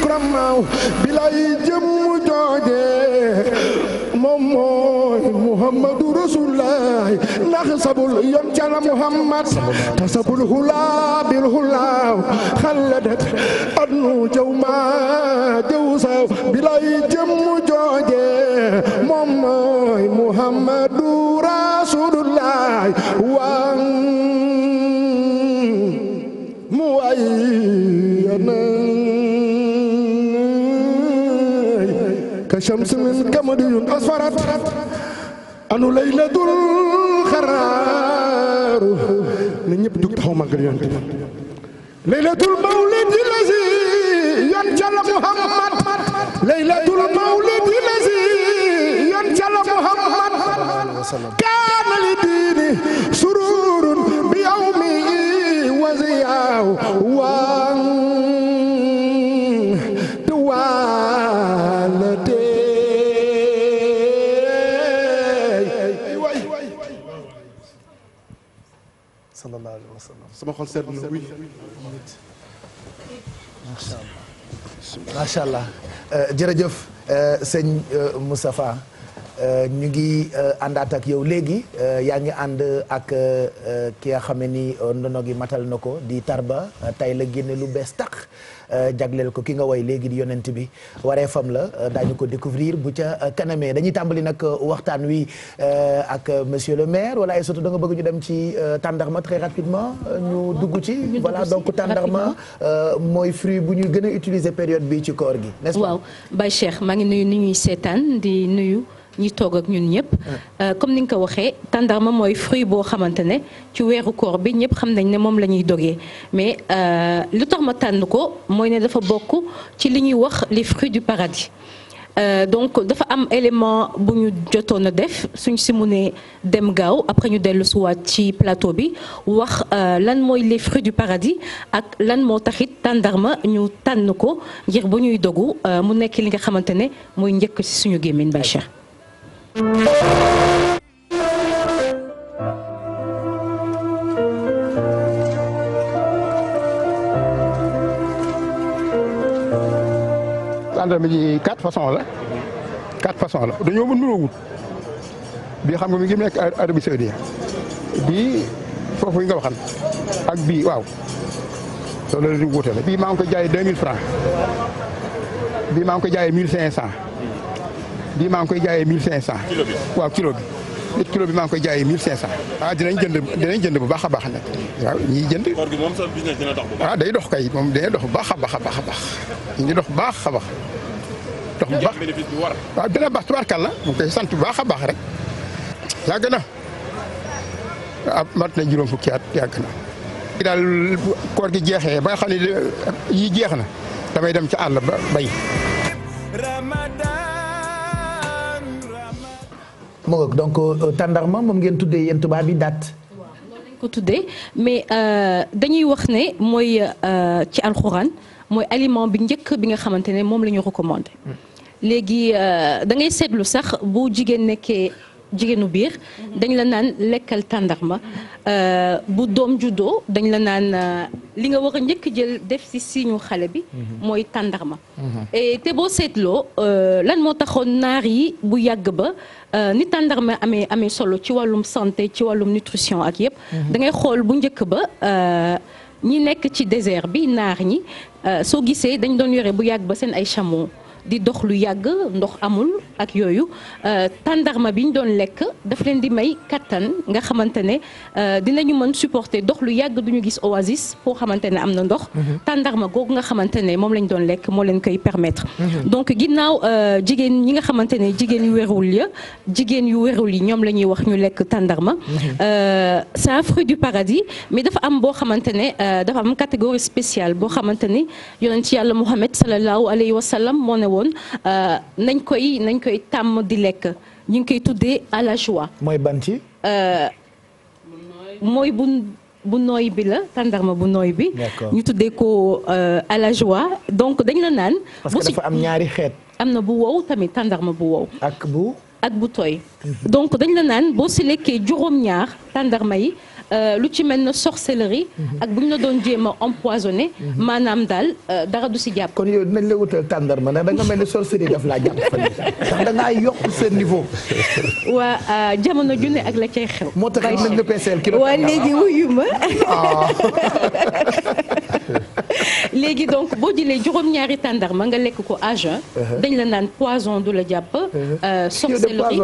kramaaw bilay jëm jooje moom mooy Muhammadu Rasulullah ndax sabul yoon ca la Muhammad tasabul hula bil hula xaladat adnu jaw ma jaw saw bilay jëm jooje moom mooy Muhammadu Rasulullah wa mu ay ka shams min kamadiyun asfarat anu laylatul xaraar na ñëpp dug taxaw màggal yonent bi laylatul mawlidi lazi yon cala Muhammad laylatul mawlidi lazi yon cala Muhammad kaana li diini sururun bi yawmi waziyaw wan tuwalate sallallahu alayhi wa sallam sama xol seet na wuy macha allah jërëjëf sëñ Moustapha ñu ngi àndaat ak yow léegi yaa ngi ànd ak ki nga xam ne ni ndono gi matal na ko di Tarba tey la génne lu bees tax jagleel ko ki nga woy léegi di yonent bi waree fam la daañu ko découvrir bu ca kanamee dañuy tàmbali nag waxtaan wi ak monsieur le maire wala ay surtout da nga bëgg ñu dem ci tàndarma très rapidement ñu dugg ci voilà donc tàndarma mooy fruit bu ñu gën a utiliser période bi ci koor gi n'est-ce pas. waaw Baye Cheikh maa ngi nuyu ni ñuy seetaan di nuyu ñi toog ak ñun ñëpp comme ni nga ko waxee tàndarma mooy fruit boo xamante ne ci weeru koor bi ñëpp xam nañ ne moom la ñuy dogee mais lu tax ma tànn ko mooy ne dafa bokk ci li ñuy wax les fruits du paradis donc dafa am élément bu ñu jotoon a def suñ si munee dem gaaw après ñu dellu suwaat ci plateau bi wax lan mooy les fruits du paradis ak lan moo taxit tàndarma ñu tànn ko ngir bu ñuy dogu mu nekk li nga xamante ne mooy njëkk ci suñu gémmiñ Baye Cheikh. tàndarma ji 4 façons la 4 façons la dañoo mën nuroo wut bii xam nga mi ngi nekk Arabie Saoudite bii foofu yi nga waxan ak bii waaw loolu la di wuute la bii maa ngi ko jaayee 2000 francs bii maa ngi ko jaayee 1500 bii maa ngi koy jaayee 1500. kilo bi waaw kilo bi. nit kilo bi maa ngi koy jaayee 1500. ah dinañ jënd bu baax a baax nag waaw ñiy jënd. koor gi moom sa business dina dox bu baax. ah day dox kay moom day dox bu baax a baax a baax a baax ñu ngi dox bu baax a baax. dox bu baax bénéfice bi war. waaw dina baax tubaarkàlla mu ngi koy sant bu baax a baax rek yàgg na ah mat na juróom fukki at yàgg na. daal koor gi jeexee ba nga xam ne yii jeex na damay dem ci àll ba bay. mu ngoog donc tàndarma moom ngeen tuddee yéen tubaab bi daat. ko tuddee mais dañuy wax ne mooy ci alxuraan mooy aliment bi njëkk bi nga xamante ne moom la ñu recommandé. léegi da ngay seetlu sax bu jigéen nekkee jigéenu biir dañ la naan lekkal tàndarma bu doom juddoo dañ la naan li nga war a njëkk jël def ci siñu xale bi mooy tàndarma. et te boo seetloo lan moo taxoon naar yi bu yàgg ba ni tàndarma amee solo ci wàllum santé ci wàllum nutrition ak yëpp. da ngay xool bu njëkk ba ñi nekk ci désert bi naar ñi soo gisee dañ doon yore bu yàgg ba seen ay chameau. di dox lu yàgg ndox amul ak yooyu tàndarma bi ñu doon lekk daf leen di may kattan nga xamante ne dinañu mën supporter dox lu yàgg duñu gis oasis foo xamante ne am na ndox. tàndarma googu nga xamante ne moom lañ doon lekk moo leen koy permettre. donc ginnaaw jigéen ñi nga xamante ne jigéen yu wérul yi ñoom la ñuy wax ñu lekk tàndarma. c'est un fruit du paradis mais dafa am boo xamante ne dafa am catégorie spéciale boo xamante ni yonent yàlla Muhammad sallallahu alayhi wa sallam moo ne woon nañ koy tàmm di lekk ñu ngi koy tuddee à la joie. mooy ban ci. mooy bu nooy bi la tàndarma bu nooy bi. ñu tuddee ko à la joie donc dañ la naan. parce que dafa am ñaari xeet. am na bu wow tamit tàndarma bu wow. ak bu tooy. donc dañ la naan boo si lekkee juróom-ñaar tàndarma yi. lu ci mel ne sorcellerie ak bu ñu la doon jéem a empoisonné maanaam daal dara du si jàpp. kon yow dinañ la wutal tàndarma ndax da nga mel ni sorcellerie daf laa jàpp fan ndax da ngaa yokk seen niveau. waa jamono ju ne ak la cay xew. moo tax nañ la peeseel kilo. waa léegi wuyu ma. léegi donc boo jëlee juróom-ñaari tàndarma nga lekk ko à jeun. dañ la naan poison du la jàpp. sorcellerie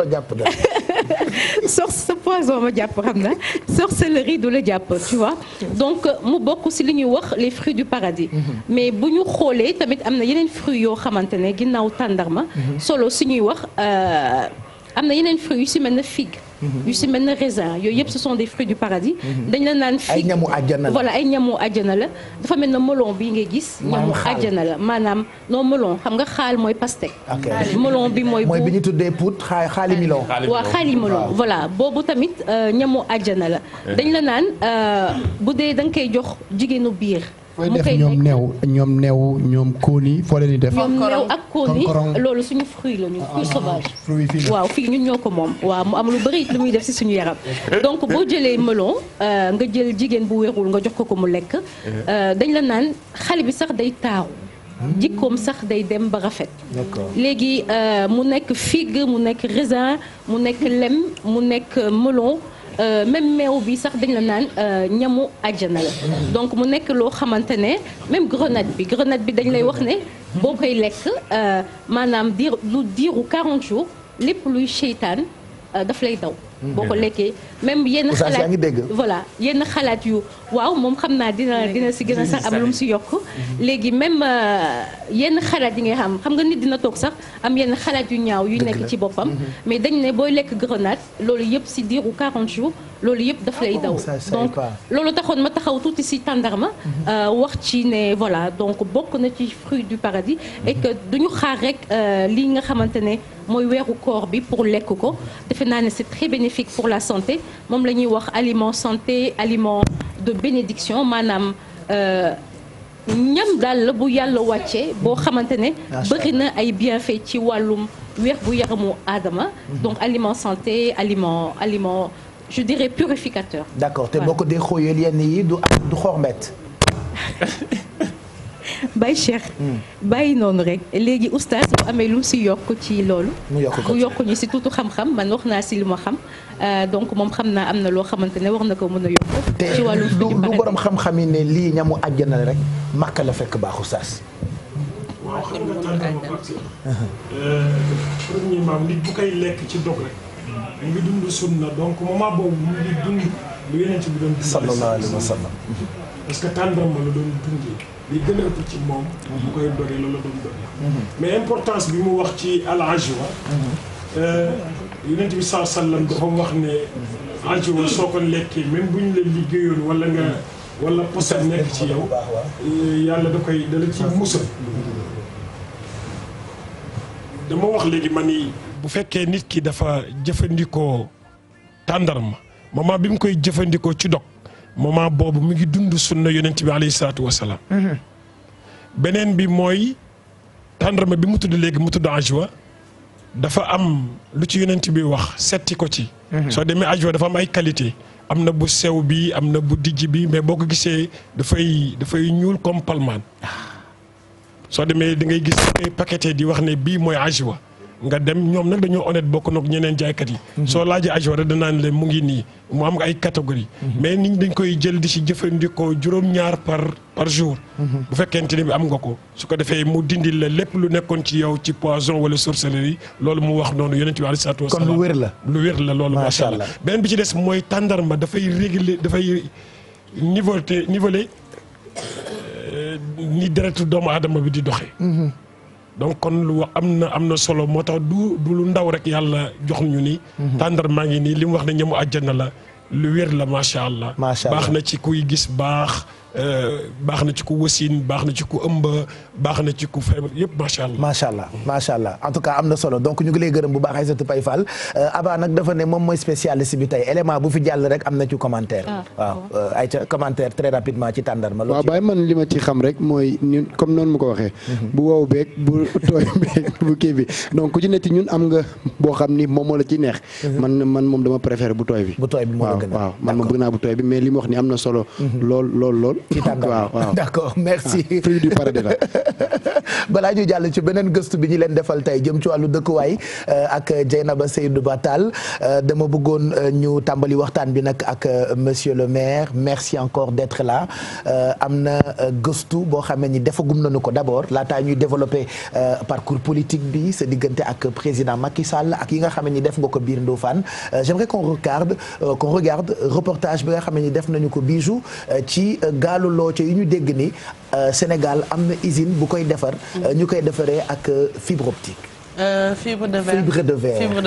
sa poison ma jàpp xam na sorcellerie du la jàpp tu vois donc mu bokk ci li ñuy wax les fruits du paradis mais bu ñu xoolee tamit am na yeneen fruits yoo xamante ne ginnaaw tàndarma solo ci ñuy wax am na yeneen fruits yu ci mel ne figue yu ci mel ne raisin yooyu yëpp ce sont des fruits du paradis dañ la naan figue ay ñamu àjjana la voilà ay ñamu àjjana la dafa mel ne melon bii ngay gis ñamu àjjana la maanaam non melon xam nga xaal mooy pastèque melon bi mooy bi ñu tuddee pout xaali milon waaw xaali melon voilà boobu tamit ñamu àjjana la dañ la naan bu dee da nga koy jox jigéenu biir fooy def ñoom neew ñoom kóoni foo leen di def. ñoom neew ak kóoni loolu suñu fruit la ñu fruit sauvage. waaw fii ñun ñoo ko moom waaw mu am lu bëri lu muy def ci suñu yaram. donc boo jëlee melon nga jël jigéen bu wérul nga jox ko mu lekk. dañ la naan xale bi sax day taaru. jikkoom sax day dem ba rafet. léegi mu nekk figue mu nekk raisin mu nekk lem mu nekk melon. même meew bi sax dañ la naan ñamu àjjana la donc mu nekk loo xamante ne même grenade bi dañ lay wax ne boo koy lekk maanaam diiru 40 jours lépp luy seytaan daf lay daw boo ko lekkee même yenn xalaat voilà yenn xalaat yu waaw moom xam naa dina si gën a sax am lu mu si yokk léegi même yenn xalaat yi ngay xam nga nit dina toog sax am yenn xalaat yu ñaaw yu nekk ci boppam mais dañ ne booy lekk grenade loolu yëpp si diiru 40 jours loolu yëpp daf lay daw donc loolu taxoon ma taxaw tuuti si tàndarma wax ci ne voilà donc bokk na ci fruit du paradis et que duñu xaar rek lii nga xamante ne mooy weeru koor bi pour lekk ko defe naa ne c'est très bénéfique pour la santé moom la ñuy wax aliment santé aliment de bénédiction maanaam ñam daal la bu yàlla wàccee boo xamante ne bëri na ay bienfaits ci wàllum wér gu yaramu aadama donc aliment santé aliment je dirais purificateur. d'accord te boo ko dee xóoyal yenn yi du xormet. Baye Cheikh. bàyyi noonu rek léegi oustaz bu amee lu mu si yokk ci loolu. mu yokk ñu si tuuti xam-xam man wax naa si li ma xam donc moom xam naa am na loo xamante ne war na ko mën a yokk. ci wàllum te du borom xam-xam yi ne lii ñamu àjjana rek Makka la fekk baax oustaz. waaw xam nga tànn premièrement nit bu koy lekk ci dog rek mu ngi dund sunna donc moment boobu mu ngi dund lu yeneen ci bi doon dund sallallahu alayhi wa sallam parce que tàndarma la doon dundee li gën a ëpp ci moom bu koy doge loolu la doon doge mais importance bi mu wax ci al ajwa yeneen bi saa sallam dafa wax ne ajwa soo ko lekkee même bu ñu la liggéeyoon wala nga wala posan nekk ci yow yàlla da la ci musal dama wax léegi ma ni bu fekkee nit ki dafa jëfandikoo tàndarma moment bi mu koy jëfandikoo ci dog moment boobu mu ngi dund sunna yonent bi alayhi salaatu wasalaam beneen bi mooy tàndarma bi mu tudd léegi mu tudd ajwa dafa am lu ci yonent bi wax setti ko ci soo demee ajwa dafa am ay qualité am na bu sew bi am na bu dijj bi mais boo ko gisee dafay ñuul comme palmaan soo demee da ngay gis ay paqueté di wax ne bii mooy ajwa nga dem ñoom nag dañoo honnête bokk nag ñeneen jaaykat yi soo laajee ajwa rek danaan leen mu ngi nii mu am ay catégorie mais nit ñi dañ koy jël di ci jëfandikoo juróom-ñaar par jour bu fekkente ni bi am nga ko su ko defee mu dindil la lépp lu nekkoon ci yow ci poison wala sorcellerie loolu mu wax noonu yonent bi alayhi salaatu wasalaam kon lu wér la loolu macha allah beneen bi ci des mooy tàndarma dafay réguler dafay niveler ni deretu doomu aadama bi di doxee donc kon lu am na solo moo tax du lu ndaw rek yàlla jox ñu ni tàndar maa ngi nii li mu wax ne ñamu àjjana la lu wér la macha allah baax na ci kuy gis baax na ci ku wasin baax na ci ku ëmb baax na ci ku feebar yëpp macha allah macha allah en tout cas am na solo donc ñu ngi lay gërëm bu baax Aïssatou Paye Fall Aba nag dafa ne moom mooy spécialiste bi tey élément bu fi jàll rek am na ci commentaire waaw ay ca commentaire très rapidement ci tàndarma waaw bàyyi man li ma ci xam rek mooy ñun comme noonu mu ko waxee bu wow beeg bu tooy beeg bu kii bi donc ku ci nekk ñun am nga boo xam ni moom moo la ci neex man moom dama préféré bu tooy bi moo la gën waaw man moom bëgg naa bu tooy bi mais li mu wax ni am na solo lool ci tàndarma waaw d'accord merci fruit du paradis la balaa ñu jàll ci beneen gëstu bi ñu leen defal tey jëm ci wàllu dëkkuwaay ak Dieynaba Seydou Batal dama bëggoon ñu tàmbali waxtaan bi nag ak monsieur le maire merci encore d'être là am na gëstu boo xam ne ni defagum nañu ko d'abord laataa ñuy développer parcours politique bi sa diggante ak président Macky Sall ak yi nga xam ne ni def nga ko biir Ndofane j'aimerais qu'on regarde reportage bi nga xam ne ni def nañu ko Bijou ci gaalu looco yi ñu dégg ni Sénégal am na usine bu koy defar ñu koy defaree ak fibre optique fibre de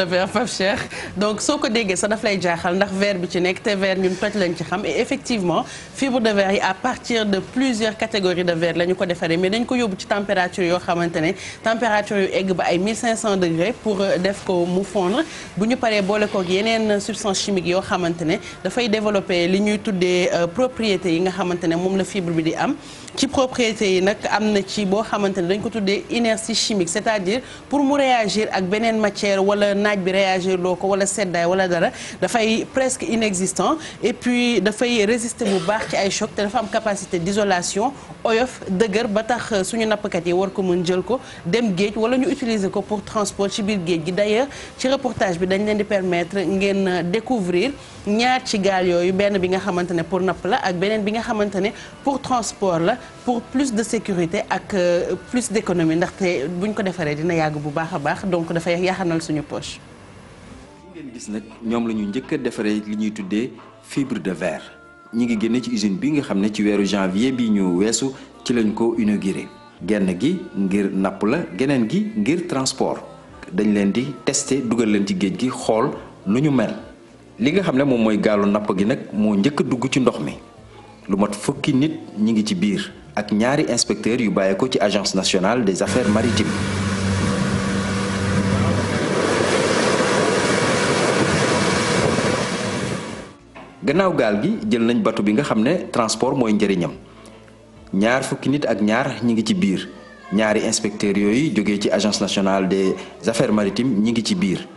verre Pape Cheikh donc soo ko déggee sax daf lay jaaxal ndax verre bi ci nekk te verre ñun toj lañ ci xam et effectivement fibre de verre yi à partir de plusieurs catégories de verre la ñu ko defaree mais dañ ko yóbbu ci température yoo xamante ne température yu egg ba ay 1500 degrés pour def ko mu fondre bu ñu paree boole koog yeneen substance chimique yoo xamante ne dafay développer li ñuy tuddee propriétés yi nga xamante ne moom la fibre bi di am ci propriétés yi nag am na ci boo xamante ne dañ ko tuddee inertie chimique c'est-à-dire pour mu réagir ak beneen matière wala naaj bi réagir loo ko wala seddaay wala dara dafay presque inexistant et puis dafay résister bu baax ci ay choc te dafa am capacité d'isolation oyof dëgër ba tax suñu nappkat yi war ko mën jël ko dem géej wala ñu utiliser ko pour transport ci biir géej gi d'ailleurs ci reportage bi dañ leen di permettre ngeen découvrir ñaar ci gaal yooyu benn bi nga xamante ne pour napp la ak beneen bi nga xamante ne pour transport la pour plus de sécurité ak plus d'économie ndaxte buñ ko defaree dina yàgg bu baax a baax donc dafay yaxanal suñu poche. ngeen gis nag ñoom la ñu njëkk a defaree li ñuy tuddee fibre de verre ñi ngi génne ci usine bi nga xam ne ci weeru janvier bi ñu weesu ci lañ ko inauguré genn gi ngir napp la geneen gi ngir transport dañ leen di tester dugal leen ci géej gi xool nu ñu mel li nga xam ne moom mooy gaalu napp gi nag moo njëkk a dugg ci ndox mi lu mat fukki nit ñi ngi ci biir ak ñaari inspecteurs yu bàyyee ko ci agence nationale des affaires maritimes. gannaaw gaal gi jël nañ bateau bi nga xam ne transport mooy njëriñam ñaar fukki nit ak ñaar ñi ngi ci biir ñaari inspecteurs yooyu jógee ci agence nationale des affaires maritimes ñi ngi ci biir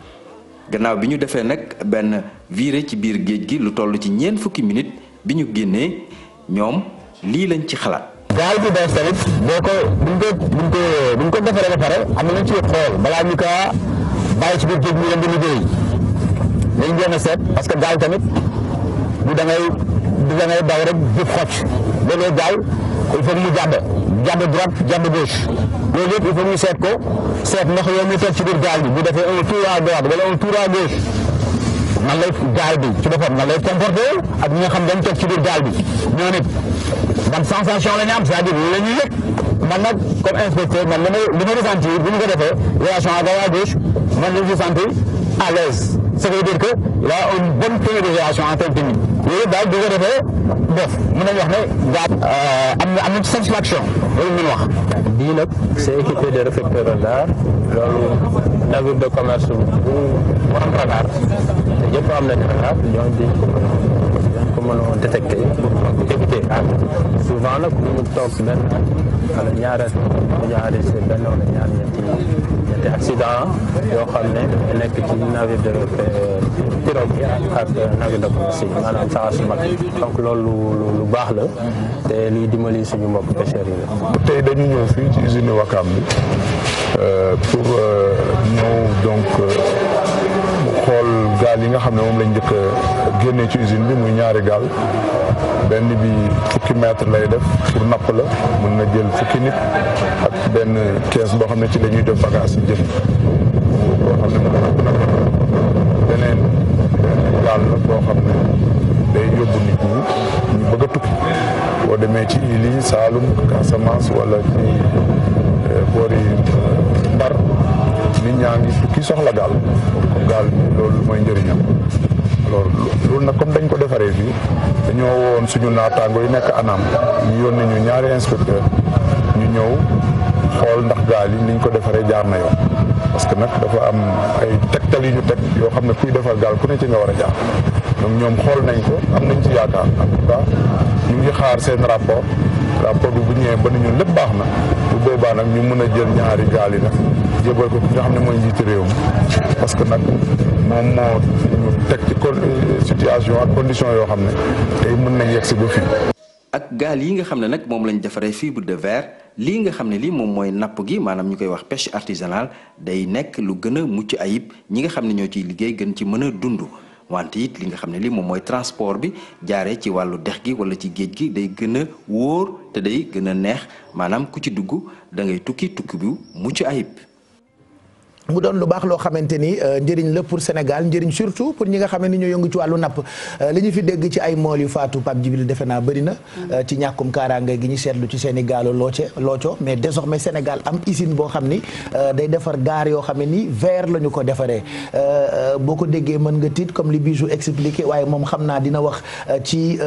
gannaaw bi ñu defee nag benn virée ci biir géej gi lu toll ci ñeent fukki minutes bi ñu génnee ñoom lii lañ ci xalaat. gaal bi bees tamit buñ ko defaree ba pare am na lu ñu ciy xool balaa ñu kaa bàyyi ci biir géej ñu leen di liggéey dañ jéem a seet parce que gaal tamit du da ngay daw rek jëf xocc léeg-léeg gaal il faut mu jàdd droite jàdd gauche loolu yëpp il faut ñu seet ko seet ndax yow mi toog ci biir gaal bi bu defee un tour à droite wala un tour à gauche nan lay gaal bi ci boppam nan lay comporté ak ñi nga xam dañ toog ci biir gaal bi ñoo nit ban sensation la ñu am c'est-à-dire loolu la ñuy yëg man nag comme inspecteur man li ma ressentir bu ñu ko defee relation à droite à gauche man je me sentais à l'aise ça veut dire que il a une bonne tenue de relation en tant que technique yooyu daal bu ko defee def mën nañu wax ne gaal am na satisfaction loolu mën wax. bii nag c'est équipé de réflecteurs radar loolu navire de commerce bu am radar te yëpp am nañu radar ñoom dañ ko mën a détecté pour éviter souvent nag bu ñu toog benn wala ñaari dañu enregistré benn wala ñetti accident yoo xam ne nekk ci navire de pirogue ak navire de commerce yi maanaam saxaar su mag donc loolu lu baax la te liy dimbali suñu mbokk pêcheurs yi la. tey dañu ñëw fii ci usine Wakam bi pour ñëw donc xool gaal yi nga xam ne moom lañ njëkk a génnee ci usine bi muy ñaari gaal benn bi fukki mètre lay def pour napp la mën na jël fukki nit ak benn kees boo xam ne ci la ñuy def bagage yi jën boo xam ne mën na beneen gaal la boo xam ne day yóbbu nit ñi ñu bëgg a tukki boo demee ci île yi Saloum Casamance wala ci boori Ndar nit ñaa ngi tukki soxla gaal gaal bi loolu mooy njëriñam alors loolu nag comme dañ ko defaree fii dañoo woon suñu naataango yi nekk anam ñu yónnee ñu ñaari inspecteur ñu ñëw xool ndax gaal yi niñ ko defaree jaar na yoon parce que nag dafa am ay tegtal yu ñu teg yoo xam ne kuy defar gaal ku ne ci nga war a jaar donc ñoom xool nañ ko am nañ ci yaakaar en tout cas ñu ngi xaar seen rapport bi bu ñëwee ba ñun lépp baax na bu boobaa nag ñu mën a jël ñaari gaal yi nag jébal ko ki nga xam ne mooy njiiti réew mi parce que nag moom moo ñu teg ci situation ak condition yoo xam ne tey mën nañ yegg si ba fii. ak gaal yi nga xam ne nag moom lañ defaree fibre de verre lii nga xam ne lii moom mooy napp gi maanaam ñu koy wax pêche artisanale day nekk lu gën a mucc ayib ñi nga xam ne ñoo ciy liggéey gën ci mën a dund wante it li nga xam ne lii moom mooy transport bi jaaree ci wàllu dex gi wala ci géej gi day gën a wóor te day gën a neex maanaam ku ci dugg da ngay tukki bu mucc ayib. mu doon lu baax loo xamante ni njëriñ la pour Sénégal njëriñ surtout pour ñi nga xam ne ñoo yëngu ci wàllu napp li ñu fi dégg ci ay mool yu faatu Pape Djibril defe naa bëri na ci ñàkkum kaaraange gi ñu seetlu ci seen i gaalu looco mais désormais Sénégal am usine boo xam ni day defar gaar yoo xam ne ni verre la ñu ko defaree boo ko déggee mën nga tiit comme li Bijou expliqué waaye moom xam naa dina wax ci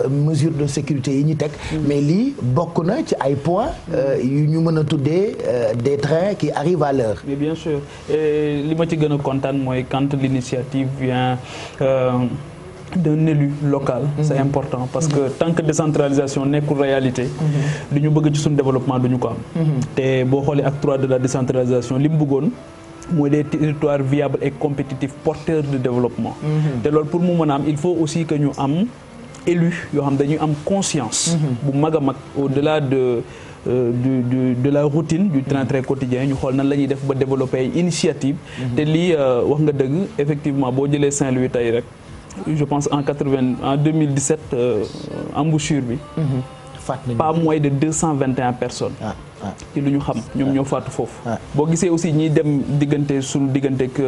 mesure de sécurité yi ñu teg mais lii bokk na ci ay points yu ñu mën a tuddee des trains qui arrivent à l'heure. Mais bien sûr. Et li ma ci gën a kontaan mooy quand l'initiative vient d'un élu local. C'est important parce que tant que décentralisation nekkul réalité. lu ñu bëgg ci suñu développement du ñu ko am. te boo xoolee acte 3 de la décentralisation li mu bëggoon mooy des territoires viables et compétitifs porteurs de développement. te loolu pour mu mën a am il faut aussi que ñu am élu yoo xam dañuy am conscience. bu mag a mag au-delà de la routine du train-train quotidien ñu xool nan la ñuy def ba développer ay initiative te lii wax nga dëgg effectivement boo jëlee Saint-Louis tey rek je pense en 2017 embouchure bi pas moins de 221 personnes ci lu ñu xam ñoom ñoo faatu foofu boo gisee aussi ñiy dem diggante suñu diggante ak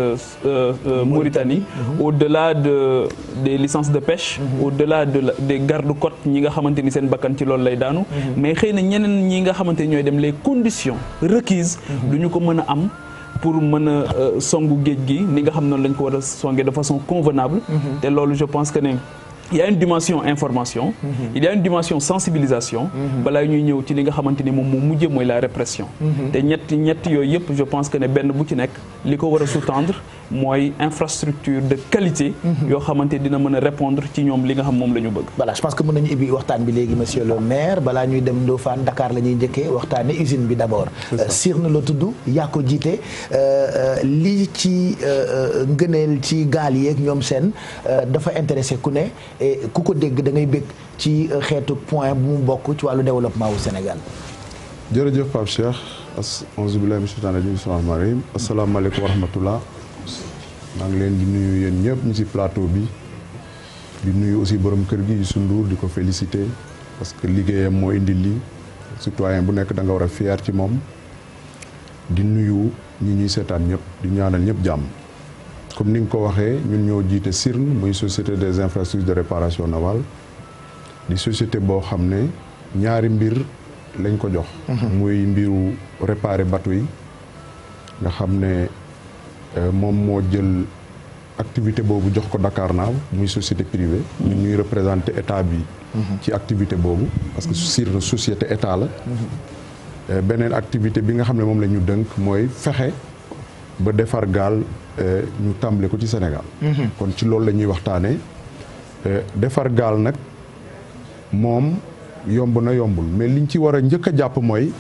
Mauritanie au-delà des licences de pêche au-delà des gardes-côtes ñi nga xamante ni seen bakkan ci loolu lay daanu mais xëy na ñeneen ñi nga xamante ni ñooy dem les conditions requises du ñu ko mën a am pour mën a songu géej gi ni nga xam noonu lañ ko war a songee de façon convenable te loolu je pense que ne il y a une dimension information il y a une dimension sensibilisation balaa ñuy ñëw ci li nga xamante ni moom moo mujjee mooy la répression te ñett yooyu yëpp je pense que ne benn bu ci nekk li ko war a sous-tendre mooy infrastructure de qualité. yoo xamante dina mën a répondre ci ñoom li nga xam moom la ñu bëgg. voilà je pense que mën nañu ibbi waxtaan bi léegi monsieur le maire balaa ñuy dem Ndofane Dakar la ñuy njëkkee waxtaane usine bi d'abord. Sirne la tudd yaa ko jiite lii ci ngëneel ci gaal yeeg ñoom seen dafa intéressé ku ne ku ko dégg da ngay bég ci xeetu point bu mu bokk ci wàllu développement wu Sénégal. jërëjëf Pape Cheikh auzu billaahi mina shaytaani rajiim bismillaahi rahmaani rahiim asalaamaaleykum wa rahmatullah maa ngi leen di nuyu yéen ñëpp ñu ci plateau bi di nuyu aussi borom kër gi Youssou Ndour di ko féliciter parce que liggéeyam moo indi lii citoyen bu nekk da nga war a fier ci moom di nuyu ñi ñuy seetaan ñëpp di ñaanal ñëpp jàmm comme ni nga ko waxee ñun ñoo jiite Sirne muy société des infrastructures de réparation navale di société boo xam ne ñaari mbir lañ ko jox. muy mbiru réparer bateau yi nga xam ne moom moo jël activité boobu jox ko Dakarnave muy société privée. ñuy représenter état bi. ci activité boobu parce que Sirne société état la. beneen activité bi nga xam ne moom la ñu dënk mooy fexe ba defar gaal ñu tàmbale ko ci Sénégal. kon ci loolu la ñuy waxtaanee defar gaal nag moom. yomb na yombul mais liñ ci war a njëkk a jàpp mooy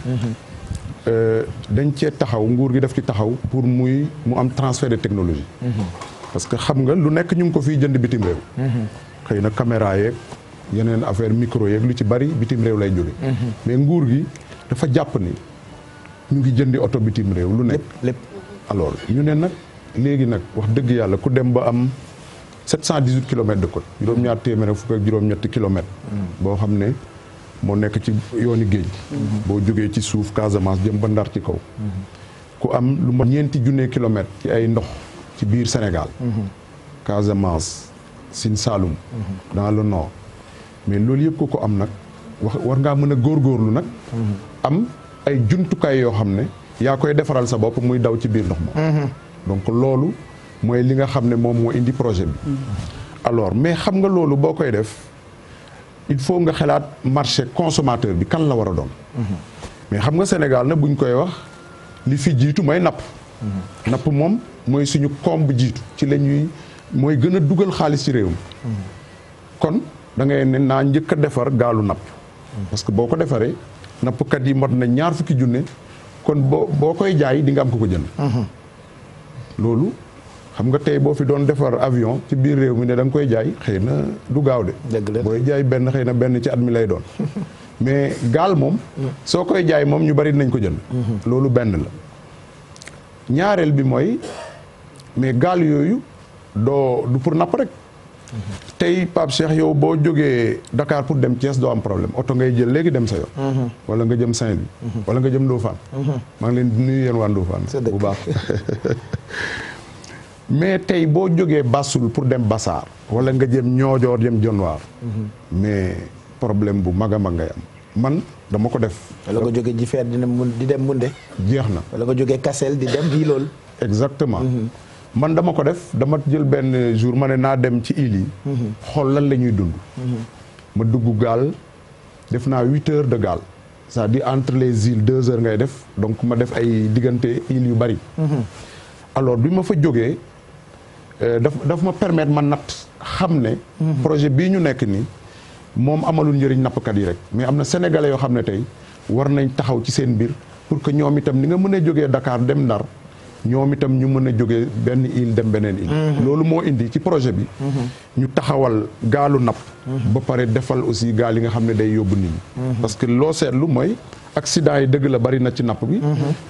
dañ cee taxaw nguur gi daf ci taxaw pour mu am transfert de technologie parce que xam nga lu nekk ñu ngi ko fiy jënd bitim réew xëy na caméra yeeg yeneen affaire micro yeeg lu ci bari bitim réew lay jóge mais nguur gi dafa jàpp ni ñu ngi jëndi oto bitim réew lu nekk lépp alors ñu ne nag léegi nag wax dëgg yàlla ku dem ba am 718 kilomètres de côte juróom-ñaar téeméer fukk ak juróom-ñetti kilomètres boo xam ne moo nekk ci yooni géej boo jógee ci suuf Casamance jëm ba Ndar ci kaw ku am lu ma ñeenti junne kilomètres ci ay ndox ci biir Sénégal Casamance Sine Saloum dans le nord mais loolu yëpp ko am nag war ngaa mën a góorgóorlu nag am ay jumtukaay yoo xam ne yaa koy defaral sa bopp muy daw ci biir ndox ma donc loolu mooy li nga xam ne moom moo indi projet bi alors mais xam nga loolu boo koy def il faut nga xalaat marché consommateur bi kan la war a doon mais xam nga Sénégal na buñ koy wax li fi jiitu mooy napp napp moom mooy suñu koom bu jiitu ci la ñuy mooy gën a dugal xaalis ci réew mi kon da ngay ne naa njëkk a defar gaalu napp parce que boo ko defaree nappkat yi mot na 20 junne kon boo koy jaay di nga am ko jënd loolu xam nga tey boo fi doon defar avion ci biir réew mi ne da nga koy jaay xëy na du gaaw de booy jaay benn xëy na benn ci at mi lay doon mais gaal moom soo koy jaay moom ñu bari dinañ ko jënd loolu benn la ñaareel bi mooy mais gaal yooyu du pour napp rek tey Pape Cheikh yow boo jógee Dakar pour dem Thiès doo am problème oto ngay jël léegi dem sa yoon wala nga jëm Saint-Louis wala nga jëm Ndofane maa ngi leen di nuyu yéen waa Ndofane bu baax mais tey boo jógee Bassoul pour dem Bassar wala nga jëm Niodior jëm Dionewar mais problème bu mag a mag ngay am man dama ko def wala nga jógee Jifeer di dem Moundé jeex na wala nga jógee Kassel di dem Hilool exactement man dama ko def dama jël benn jour ma ne naa dem ci île yi xool lan la ñuy dund ma dugg gaal def naa 8 heures de gaal c'est-à-dire entre les îles 2 heures ngay def donc ma def ay diggante îles yu bari alors bi ma fa jógee daf ma permettre ma natt xam ne projet bii ñu nekk nii moom amalul njëriñ nappkat yi rek mais am na sénégalais yoo xam ne tey war nañ taxaw ci seen biir pour que ñoom itam ni nga mën a jógee Dakar dem Ndar ñoom itam ñu mën a jógee benn île dem beneen île loolu moo indi ci projet bi ñu taxawal gaalu napp ba pare defal aussi gaal yi nga xam ne day yóbbu nit ñi parce que loo seetlu mooy accident yi dëgg la bari na ci napp bi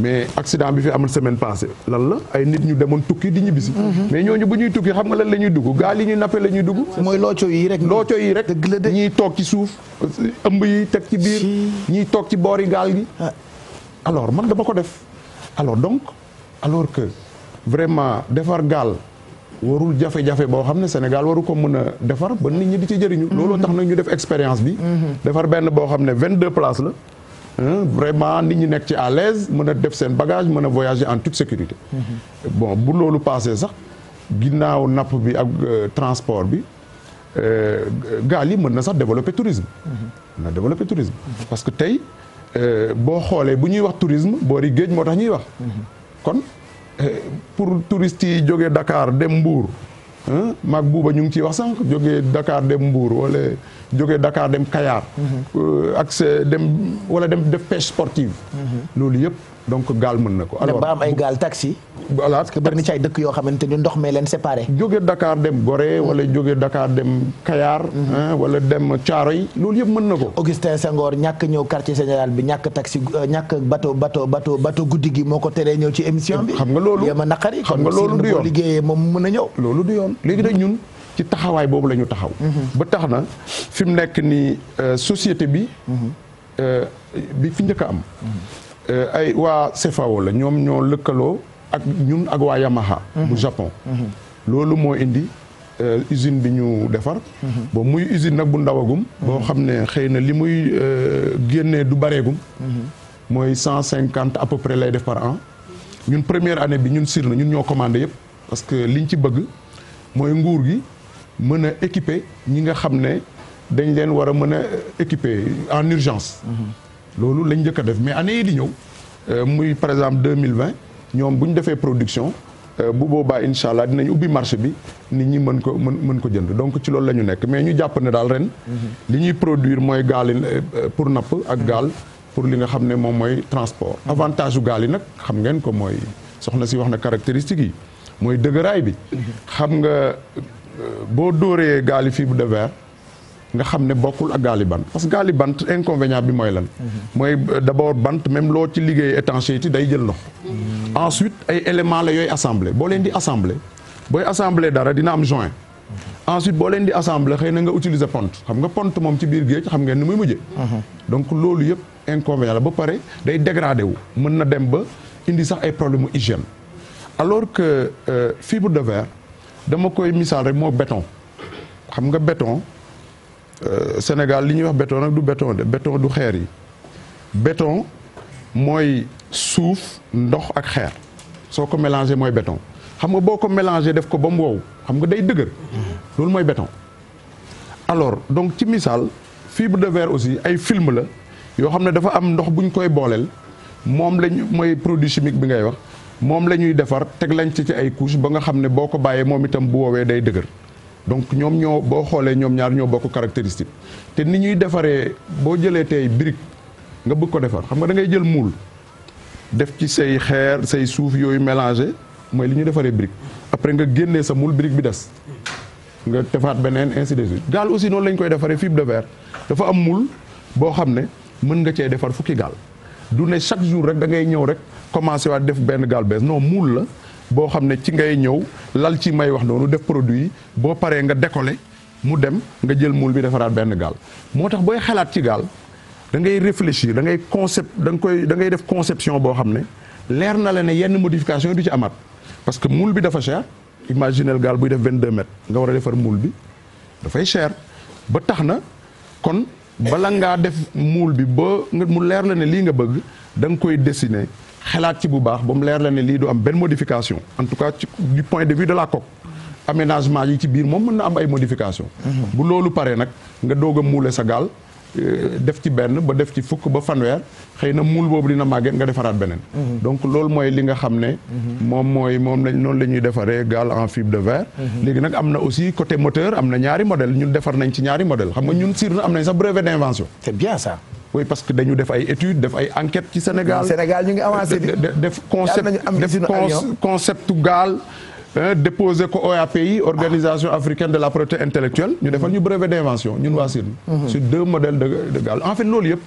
mais accident bi fi amul semaine passée lan la ay nit ñu demoon tukki di ñibbisi mais ñooñu bu ñuy tukki xam nga lan la ñuy dugg gaal yi ñuy nappe la ñuy dugg mooy looco yi rek ñiy toog ci suuf ëmb yi teg ci biir ñiy toog ci boori gaal gi alors man dama ko def alors que vraiment defar gaal warul jafe-jafe boo xam ne Sénégal waru ko mën a defar ba nit ñi di ci jëriñu looloo tax nag ñu def expérience bi defar benn boo xam ne 22 places la vraiment nit ñi nekk ci à l'aise mën a def seen bagage mën a voyager en toute sécurité bon bu loolu passé sax ginnaaw napp bi ak transport bi gaal yi mën na sax développer tourisme parce que tey boo xoolee bu ñuy wax tourisme boori géej moo tax ñuy wax kon pour touristes yi jógee Dakar dem Mbour maag buuba ñu ngi ciy wax sànq jógee Dakar dem Mbour wala jógee Dakar dem Kayar ak dem wala dem def pêche sportive loolu yëpp donc gaal mën na ko alors ba am ay gaal taxi voilà parce que bari na ci ay dëkk yoo xamante ni ndox mee leen séparé jógee Dakar dem Gorée wala jógee Dakar dem Kayar wala dem Thiaroye loolu yëpp mën na ko Augustin Senghor ñàkk ñëw quartier général bi ñàkk taxi ñàkk bateau guddi gi moo ko teree ñëw ci émission bi xam nga loolu yema naqari xam nga loolu du yoon liggéeyee moom mën a ñëw loolu du yoon léegi nag ñun ci taxawaay boobu la ñu taxaw ba tax na fi mu nekk ni société bi fi njëkk a am ay waa CFAO la ñoom ñoo lëkkaloo ak ñun ak waa Yamaha bu Japon loolu moo indi usine bi ñu defar bon muy usine nag bu ndawagum boo xam ne xëy na li muy génnee du bareegum mooy 150 à peu près lay def par an ñun première année bi ñun Sirna ñun ñoo commandé yëpp parce que liñ ci bëgg mooy nguur gi mën a équiper ñi nga xam ne dañ leen war a mën a équiper en urgence loolu lañ njëkk a def mais année yi di ñëw muy par exemple 2020 ñoom bu ñu defee production bu boobaa incha allah dinañ ubbi marché bi nit ñi mën ko jënd donc ci loolu la ñu nekk mais ñu jàpp ne daal ren li ñuy produire mooy gaal pour napp ak gaal pour li nga xam ne moom mooy transport avantage u gaal yi nag xam ngeen ko mooy soxna si wax na caractéristiques yi mooy dëgëraay bi xam nga boo dóoree gaali fibre de verre nga xam ne bokkul ak gaali bant parce que gaali bant inconvénient bi mooy lan mooy d'abord bant même loo ci liggéey étanchéité day jël ndox ensuite ay éléments la yooyu assemblé boo leen di assemblé booy assemblé dara dina am joint ensuite boo leen di assemblé xëy na nga utiliser pont xam nga pont moom ci biir géej xam ngeen ni muy mujjee donc loolu yëpp inconvénient la ba pare day dégradé wu mën na dem ba indi sax ay problème u hygiène alors que fibre de verre dama koy misaal rek moo béton xam nga béton Sénégal li ñuy wax béton nag du béton de béton du xeer yi béton mooy suuf ndox ak xeer soo ko mélangé mooy béton xam nga boo ko mélangé def ko ba mu wow xam nga day dëgër loolu mooy béton alors donc ci misaal fibre de verre aussi ay film la yoo xam ne dafa am ndox bu ñu koy booleel moom lañ mooy produit chimique bi ngay wax moom la ñuy defar teg lañ ci ay couche ba nga xam ne boo ko bàyyee moom itam bu woowee day dëgër donc ñoom ñoo boo xoolee ñoom ñaar ñoo bokk caractéristique te ni ñuy defaree boo jëlee tey brique nga bëgg ko defar xam nga da ngay jël moule def ci say xeer say suuf yooyu mélangé mooy li ñuy defaree brique après nga génnee sa moule brique bi des nga defaat beneen ainsi de suite gaal aussi noonu lañ koy defaree fibre de verre dafa am moule boo xam ne mën nga cee defar fukki gaal du ne chaque jour rek da ngay ñëw rek commencé waat def benn gaal bees non moule la boo xam ne ci ngay ñëw lal ci may wax noonu def produit yi boo paree nga décoller mu dem nga jël moule bi defaraat benn gaal moo tax booy xalaat ci gaal da ngay réfléchir da ngay da ngay def conception boo xam ne leer na la ne yenn modification du ci amaat parce que moule bi dafa cher imaginel gaal buy def 22 mètres nga war a defar moule bi dafay cher ba tax na kon bala ngaa def moule bi ba mu leer la ne lii nga bëgg da nga koy dessiner xalaat ci bu baax ba mu leer la ne lii du am benn modification en tout cas du point de vue de la coque aménagement yi ci biir moom mën na am ay modification bu loolu paree nag nga doog a muule sa gaal def ci benn ba def ci fukk ba fanweer xëy na muul boobu dina màgget nga defaraat beneen donc loolu mooy li nga xam ne moom lañ noonu la ñuy defaree gaal en fibre de verre léegi nag am na aussi côté moteur am na ñaari modèle ñun defar nañ ci ñaari modèle xam nga ñun Sirna am nañ sax brevet d'invention c'est bien ça oui parce que dañu def ay études def ay enquêtes ci Sénégal ñu ngi avancé def concept gaal déposé ko OAPI organisation africaine de la propriété intellectuelle ñu defal ñu brevet d'invention ñun waa Sirna sur 2 modèles de gaal en fait loolu yëpp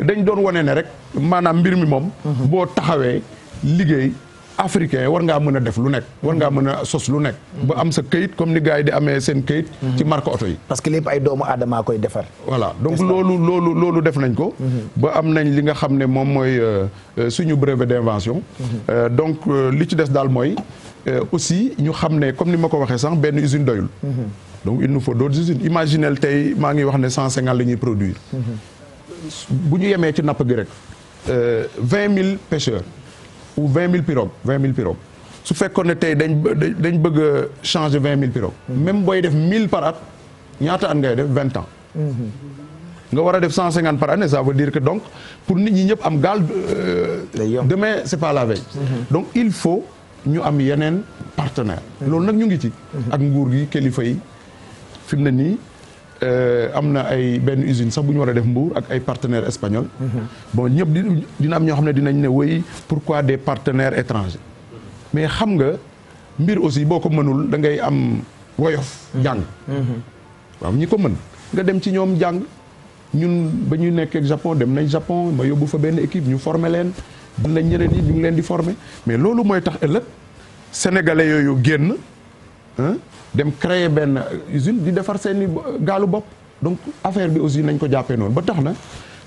dañ doon wane ne rek maanaam mbir mi moom boo taxawee liggéey africain war ngaa mën a def lu nekk war ngaa mën a sos lu nekk ba am sa këyit comme ni gars yi di amee seen këyit ci marque oto yi parce que lépp ay doomu aadama koy defar voilà donc loolu def nañ ko ba am nañ li nga xam ne moom mooy suñu brevet d'invention donc li ci des daal mooy aussi ñu xam ne comme ni ma ko waxee sànq benn usine doyul donc il nous faut d'autres usines imaginez tey maa ngi wax ne 150 la ñuy produire bu ñu yemee ci napp gi rek 20 000 pêcheurs ou 20 000 pirogues su fekkoon ne tey dañ bëgg a changer 20 000 pirogues même booy def 1000 par at ñaata at ngay def 20 ans nga war a def 150 par année ça veut dire que donc pour nit ñi ñëpp am gaal demain c'est pas la veille donc il faut ñu am yeneen partenaire loolu nag ñu ngi ci. ak nguur gi kilifa yi fi mu ne nii am na ay benn usine sax bu ñu war a def Mbour ak ay partenaires espagnols. bon ñëpp dina am ñoo xam ne dinañ ne woy pourquoi des partenaires étrangers mais xam nga mbir aussi boo ko mënul da ngay am woyof jàng. waaw ñi ko mën nga dem ci ñoom jàng ñun ba ñu nekk ak Japon dem nañ Japon ma yóbbu fa benn équipe ñu former leen dinañ nañ ñeneen yi ñu ngi leen di former mais loolu mooy tax ëllëg sénégalais yooyu génn dem créer benn usine di defar seeni gaalu bopp donc affaire bi aussi nañ ko jàppee noonu ba tax na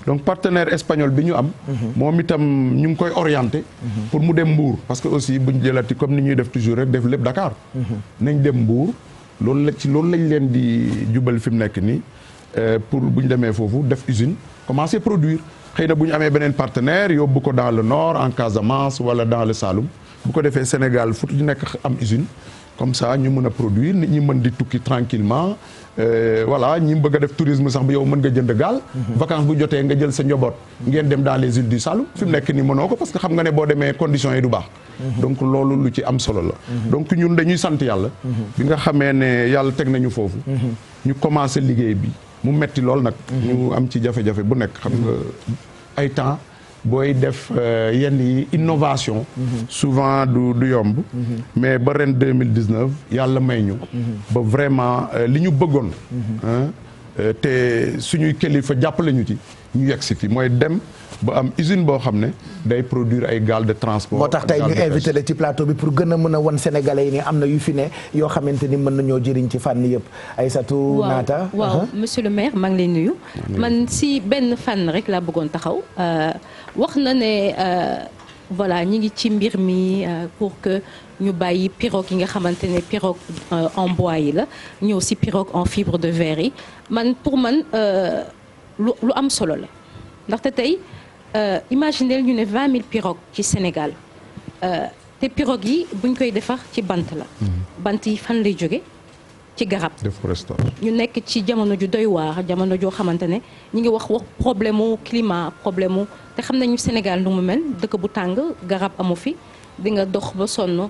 donc partenaire espagnol bi ñu am moom itam ñu ngi koy orienté pour mu dem Mbour parce que aussi buñ jëlati comme ni ñuy def toujours rek def lépp Dakar nañ dem Mbour loolu la ci loolu lañ leen di jubal fi mu nekk nii pour bu ñu demee foofu def usine commencer produire xëy na bu ñu amee beneen partenaire yóbbu ko dans le nord en Casamance wala dans le Saloum bu ko defee Sénégal fu ñu nekk am usine comme ça ñu mën a produire nit ñi mën di tukki tranquillement voilà ñi bëgg a def tourisme sax bi yow mën nga jënd gaal vacances bu jotee nga jël sa njaboot ngeen dem dans les îles du Saloum fi mu nekk nii mënoo ko parce que xam nga ne boo demee conditions yi du baax donc loolu lu ci am solo la donc ñun dañuy sant yàlla bi nga xamee ne yàlla teg nañu foofu ñu commencé liggéey bi mu metti lool nag ñu am ci jafe-jafe bu nekk xam nga ay temps booy def yenn yi innovation souvent du yomb mais ba ren 2019 yàlla may ñu ba vraiment li ñu bëggoon te suñuy kilifa jàppale ñu ci ñu yegg si fi mooy dem ba am usine boo xam ne day produire ay gaal de transport. moo tax tey ñu invité la ci plateau bi pour gën a mën a wan sénégalais yi ni am na yu fi ne yoo xamante ni mën nañoo jëriñ ci fànn yëpp Aïssatou Naata. waaw monsieur le maire maa ngi lay nuyu. man si benn fànn rek laa bëggoon taxaw wax na ne voilà ñi ngi ci mbir mi pour que ñu bàyyi pirogue yi nga xamante ne pirogue en bois yi la ñëw si pirogue en fibre de verre yi pour man lu am solo la ndaxte tey. imaginez ñu ne 20 000 pirogues ci Sénégal te pirogues yi buñ koy defar ci bant la. bant yi fan lay jóge ci garab. ñu nekk ci jamono ju doy waar jamono joo xamante ne ñu ngi wax problème mu climat problème mu te xam nañu Sénégal nu mu mel dëkk bu tàng garab amu fi di nga dox ba sonn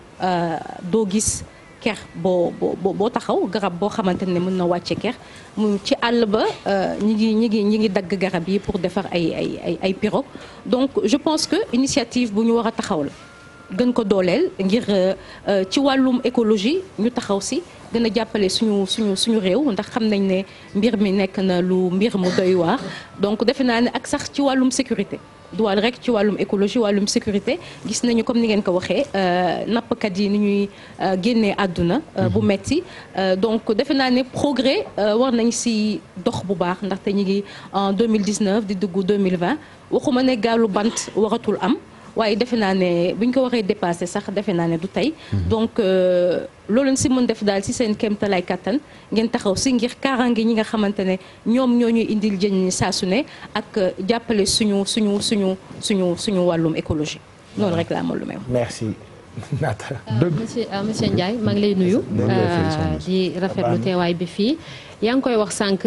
doo gis. ker boo taxaw garab boo xamante ne mën na wàcce ker mu ci àll ba ñi ngi dagg garab yi pour defar ay pirogue donc je pense que initiative bu ñu war a taxaw la gën ko dooleel ngir ci wàllum écologie ñu taxaw si gën a jàppale suñu réew ndax xam nañ ne mbir mi nekk na mbir mu doy waar donc defe naa ne ak sax ci wàllum sécurité duwal rek ci wàllum écologie wàllum sécurité gis nañu comme ni ngeen ko waxee nappkat yi ni ñuy génnee àdduna bu metti donc defe naa ne progrès war nañ si dox bu baax ndaxte ñu ngi en 2019 di dugg 2020 waxuma ne gaalu bant waratul am waaye defe naa ne bu ñu ko waxee dépassé sax defe naa ne du tey donc loolu si mën def daal si seen kéemtalaay kattan ngeen taxaw si ngir kaaraange ñi nga xamante ne ñoom ñoo ñuy indil jën ñi saa su ne ak jàppale suñu wàllum écologie noonu rek laa amal lu may wax. merci. Naata. monsieur Ndiaye maa ngi lay nuyu. di rafetlu teewaay bi fii. yaa ngi koy wax sànq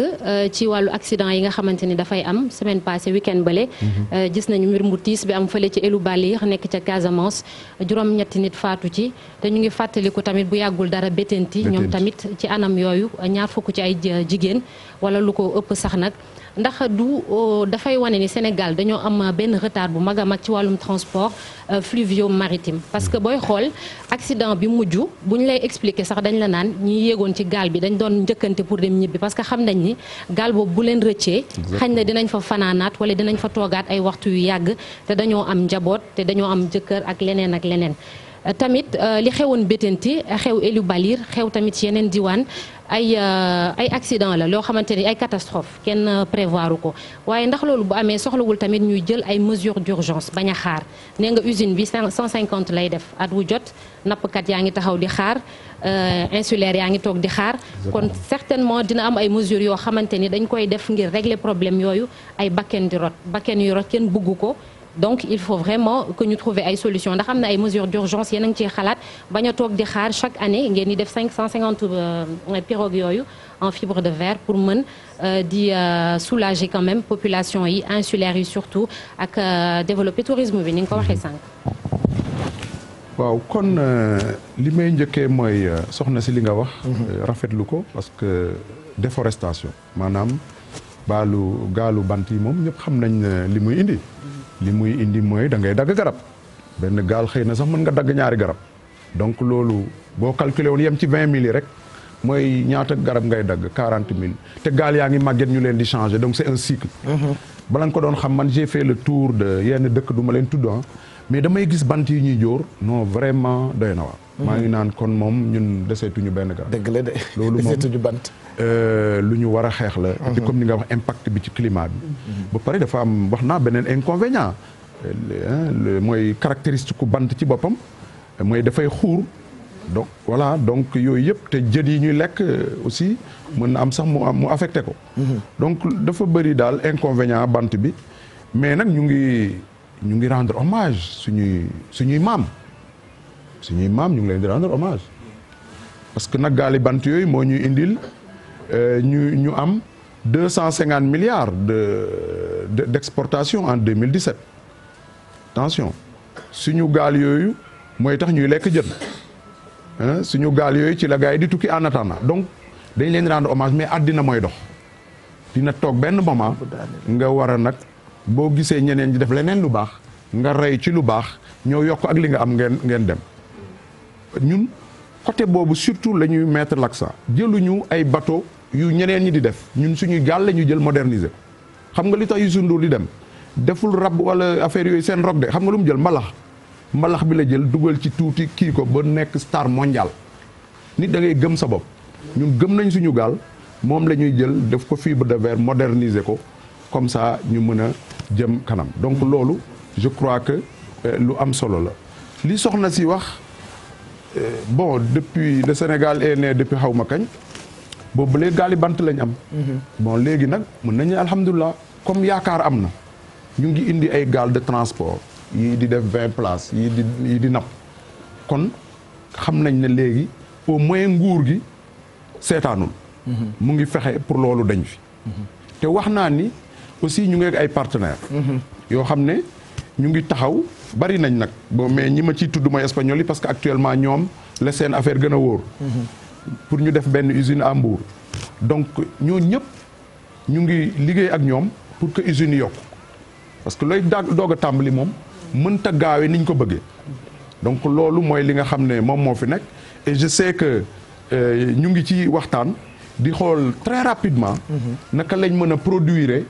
ci wàllu accident yi nga xamante ni dafay am semaine passée week-end bële. gis nañu mbir mu tiis bi am fële ci Elou Balir nekk ca Casamance juróom-ñetti nit faatu ci te ñu ngi fàttaliku tamit bu yàggul dara Bettenty ñoom tamit ci anam yooyu ñaar fukk ci ay jigéen wala lu ko ëpp sax nag. ndax dafay wane ni Sénégal dañoo am benn retard bu mag a mag ci wàllum transport fluvio-maritime parce que booy xool accident bi mujj bu ñu lay expliquer sax dañ la naan ñi yéegoon ci gaal bi dañ doon njëkkante pour dem ñibbi parce que xam nañ ni gaal boobu bu leen rëccee xañ na dinañ fa fanaanaat wala dinañ fa toogaat ay waxtu yu yàgg te dañoo am njaboot te dañoo am jëkkër ak leneen ak leneen tamit li xewoon Bettenty xew Elou Balir xew tamit yeneen diwaan ay accident la loo xamante ni ay catastrophe kenn prévoiru ko waaye ndax loolu bu amee soxlawul tamit ñuy jël ay mesures d'urgence bañ a xaar nee nga usine bi 150 lay def at wu jot nappkat yaa ngi taxaw di xaar insulaire yaa ngi toog di xaar kon certainement dina am ay mesures yoo xamante ni dañ koy def ngir régler problème yooyu ay bakken di rot bakken yu rot kenn bugg ko donc il faut vraiment que ñu trouver ay solutions ndax am na ay mesures d'urgence yéen a ngi ciy xalaat bañ a toog di xaar chaque année ngeen di def 550 pirogues yooyu en fibre de verre pour mën di soulager quand même population yi insulaires yi surtout ak développer tourisme bi ni nga ko waxee sànq. waaw kon li may njëkkee mooy soxna si li nga wax. rafetlu ko parce que déforestation maanaam gaalu bant yi moom ñëpp xam nañ li muy indi. li muy indi mooy da ngay dagg garab benn gaal xëy na sax mën nga dagg ñaari garab donc loolu boo calculé woon yem ci 20 000 yi rek mooy ñaata garab ngay dagg 40 000 te gaal yaa ngi màgget ñu leen di changer donc c'est un cycle. bala nga ko doon xam man j'ai fait le tour de yenn dëkk du ma leen tudd mais damay gis bant yi ñuy jóor non vraiment doy na waar. maa ngi naan kon moom ñun deseetuñu benn garab. dëgg la de loolu moom deseetuñu bant. lu ñu war a xeex la. te comme ni nga wax impact bi ci climat bi. ba pare dafa am wax naa beneen inconvénient mooy caractéristique ku bant ci boppam mooy dafay xuur. donc voilà donc yooyu yëpp te jën yi ñuy lekk aussi mën na am sax mu affecté ko. donc dafa bëri daal inconvénient bant bi mais nag ñu ngi rendre hommage suñuy maam ñu ngi leen di rendre hommage parce que nag gaali bant yooyu moo ñuy indil ñu am 250 milliards d'exportation en 2017 attention suñu gaal yooyu mooy tax ñuy lekk jën. suñu gaal yooyu ci la gars yi di tukki en attendant donc dañ leen rendre hommage mais àddina mooy dox dina toog benn moment nga war a nag boo gisee ñeneen ñi def leneen lu baax nga rey ci lu baax ñoo yokk ak li nga am ngeen dem ñun côté boobu surtout la ñuy mettre l'accent jëluñu ay bateau yu ñeneen ñi di def ñun suñuy gaal la ñu jël moderniser ko xam nga li tax Youssou Ndour di dem deful rab wala affaire yooyu seen rock de xam nga lu mu jël mbalax bi la jël dugal ci tuuti kii ko ba nekk star mondial nit da ngay gëm sa bopp ñun gëm nañ suñu gaal moom la ñuy jël def ko fibre de verre moderniser ko comme ça ñu mën a jëm kanam donc loolu je crois que lu am solo la li soxna si wax bon depuis le Sénégal est né depuis xaw ma kañ boobu léegi gaali bant lañ am bon léegi nag mën nañu alhamdulilah comme yaakaar am na ñu ngi indi ay gaal de transport yii di def 20 places yii di napp kon xam nañ ne léegi au moins nguur gi seetaanul mu ngi fexe pour loolu dañ fi te wax naa ni aussi ñu ngi ay partenaires yoo xam ne ñu ngi taxaw bari nañ nag bon mais ñi ma ciy tudd mooy espagnol yi parce que actuellement ñoom la seen affaire gën a wóor pour ñu def benn usine à Mbour donc ñoo ñëpp ñu ngi liggéey ak ñoom pour que usines yi yokku parce que looy doog a tàmbali moom mënta gaawee niñ ko bëggee donc loolu mooy li nga xam ne moom moo fi nekk et je sais que ñu ngi ci waxtaan di xool très rapidement naka lañ mën a produire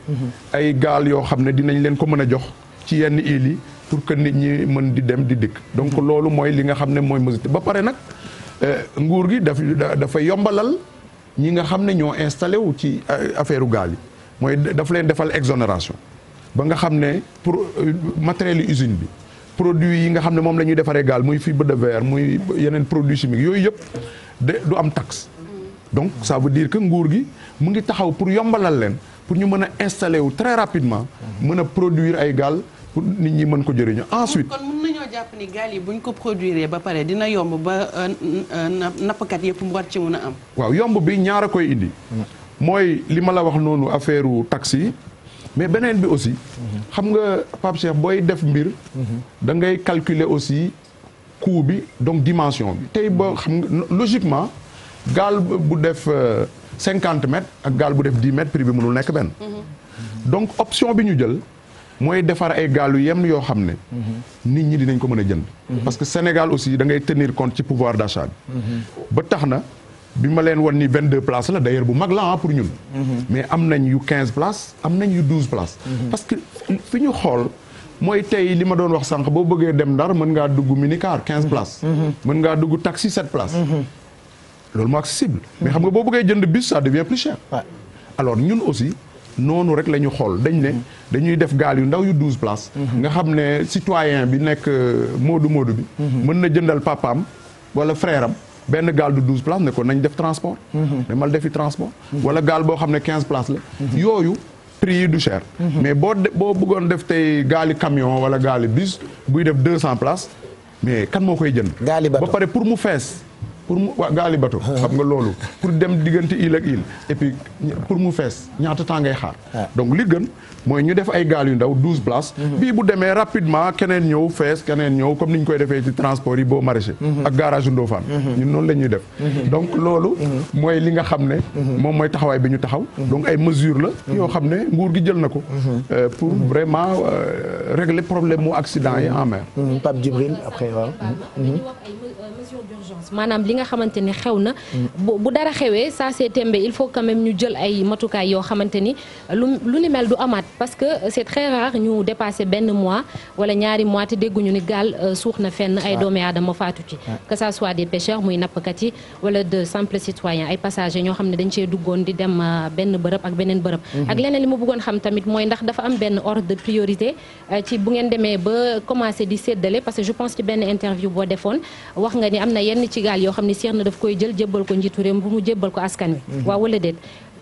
ay gaal yoo xam ne dinañ leen ko mën a jox ci yenn îles yi pour que nit ñi mën di dem di dikk donc loolu mooy li nga xam ne mooy mesure ba pare nag nguur gi dafa yombalal ñi nga xam ne ñoo installé wu ci affaire gaal yi mooy dafa leen defal exonération ba nga xam ne pour matériel usine bi produit yi nga xam ne moom la ñuy defaree gaal muy fibre de verre muy yeneen produits chimiques yooyu yëpp du am taxe donc ça veut dire que nguur gi mu ngi taxaw pour yombalal leen pour ñu mën a installer wu très rapidement mën a produire ay gaal pour nit ñi mën ko jëriñoo ensuite. kon mën nañoo jàpp ni gaal yi buñ ko produire ba pare dina yomb ba nappkat yëpp mu war ci mën a am. waaw yomb bi ñaar a koy indi. mooy li ma la wax noonu affaire taxe yi mais beneen bi aussi. xam nga Pape Cheikh booy def mbir. da ngay calculer aussi coût bi donc dimension bi tey ba xam nga logiquement gaal bu def 50 mètres ak gaal bu def 10 mètres prix bi mënul nekk benn. donc option bi ñu jël mooy defar ay gaal yu yem yoo xam ne. nit ñi dinañ ko mën a jënd. parce que Sénégal aussi da ngay tenir compte ci pouvoir d'achat bi. ba tax na bi ma leen wan ni 22 places la d'ailleurs bu mag la pour ñun. mais am nañ yu 15 places am nañ yu 12 places. parce que fi ñu xool mooy tey li ma doon wax sànq boo bëggee dem Ndar mën ngaa dugg minicar 15 places. mën ngaa dugg taxi 7 places. loolu moo accessible. mais xam nga boo bëggee jënd bus ça devient plus cher. alors ñun aussi noonu rek la ñu xool dañ ne dañuy def gaal yu ndaw yu 12 places. nga xam ne citoyen bi nekk moodu bi. mën na jëndal papaam wala frère am benn gaal du 12 places ne ko nañ def transport. demal defi transport. wala gaal boo xam ne 15 places la. yooyu prix yi du cher. mais boo bëggoon def tey gaali camion wala gaali bus buy def 200 places mais kan moo koy jënd. gaali bateau ba pare pour mu fees pour mu waa gaali bato xam nga loolu pour dem diggante île ak île et puis pour mu fees ñaata temps ngay xaar donc li gën mooy ñu def ay gaal yu ndaw 12 places bii bu demee rapidement keneen ñëw fees keneen ñëw comme ni ñu koy defee ci transport yi boo maraîcher ak garage Ndofane ñun noonu la ñuy def donc loolu mooy li nga xam ne moom mooy taxawaay bi ñu taxaw donc ay mesures la yoo xam ne nguur gi jël na ko pour vraiment régler problème mu accident yi en mer. Pape Djibril après waaw. mesures d'urgence maanaam li nga xamante ni xew na bu dara xewee ça c'est tembe il faut quand même ñu jël ay matukaay yoo xamante ni lu ni mel du amaat parce que c'est très rare ñu dépasser benn mois wala ñaari mois te dégguñu ni gaal suux na fenn ay doomi aadama faatu ci que ça soit des pêcheurs muy nappkat yi wala de simples citoyens ay passagers ñoo xam ne dañ cee duggoon di dem benn bërëb ak beneen bërëb ak leneen li ma bëggoon xam tamit mooy ndax dafa am benn ordre de priorité ci bu ngeen demee ba commencer di séddale parce que je pense ci benn interview boo defoon wax nga ni am na yenn ci gaal yoo xam ne seex na daf koy jël jébbal ko njiitu réew bu mu jébbal ko askan wi waaw wala déet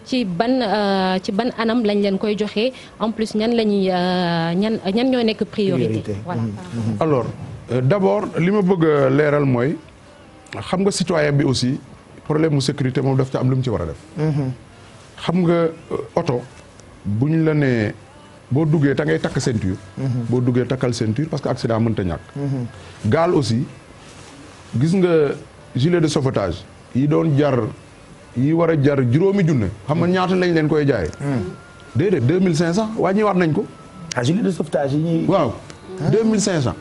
ci ban anam lañ leen koy joxee en plus ñan lañuy ñan ñoo nekk priorité voilà alors d'abord li ma bëgg a leeral mooy xam nga citoyen bi aussi problème mu sécurité moom daf ci am lu mu ci war a def xam nga oto bu ñu la nee boo duggee ta ngay takk ceinture boo duggee takkal ceinture parce que accident mënta ñàkk gaal aussi gis nga gilet de sauvetage yi doon jar yi war a jar juróomi junne xam nga ñaata lañ leen koy jaay déedéet 2500 wàññiwaat nañ ko gilet de sauvetage yi ñuy waaw 2500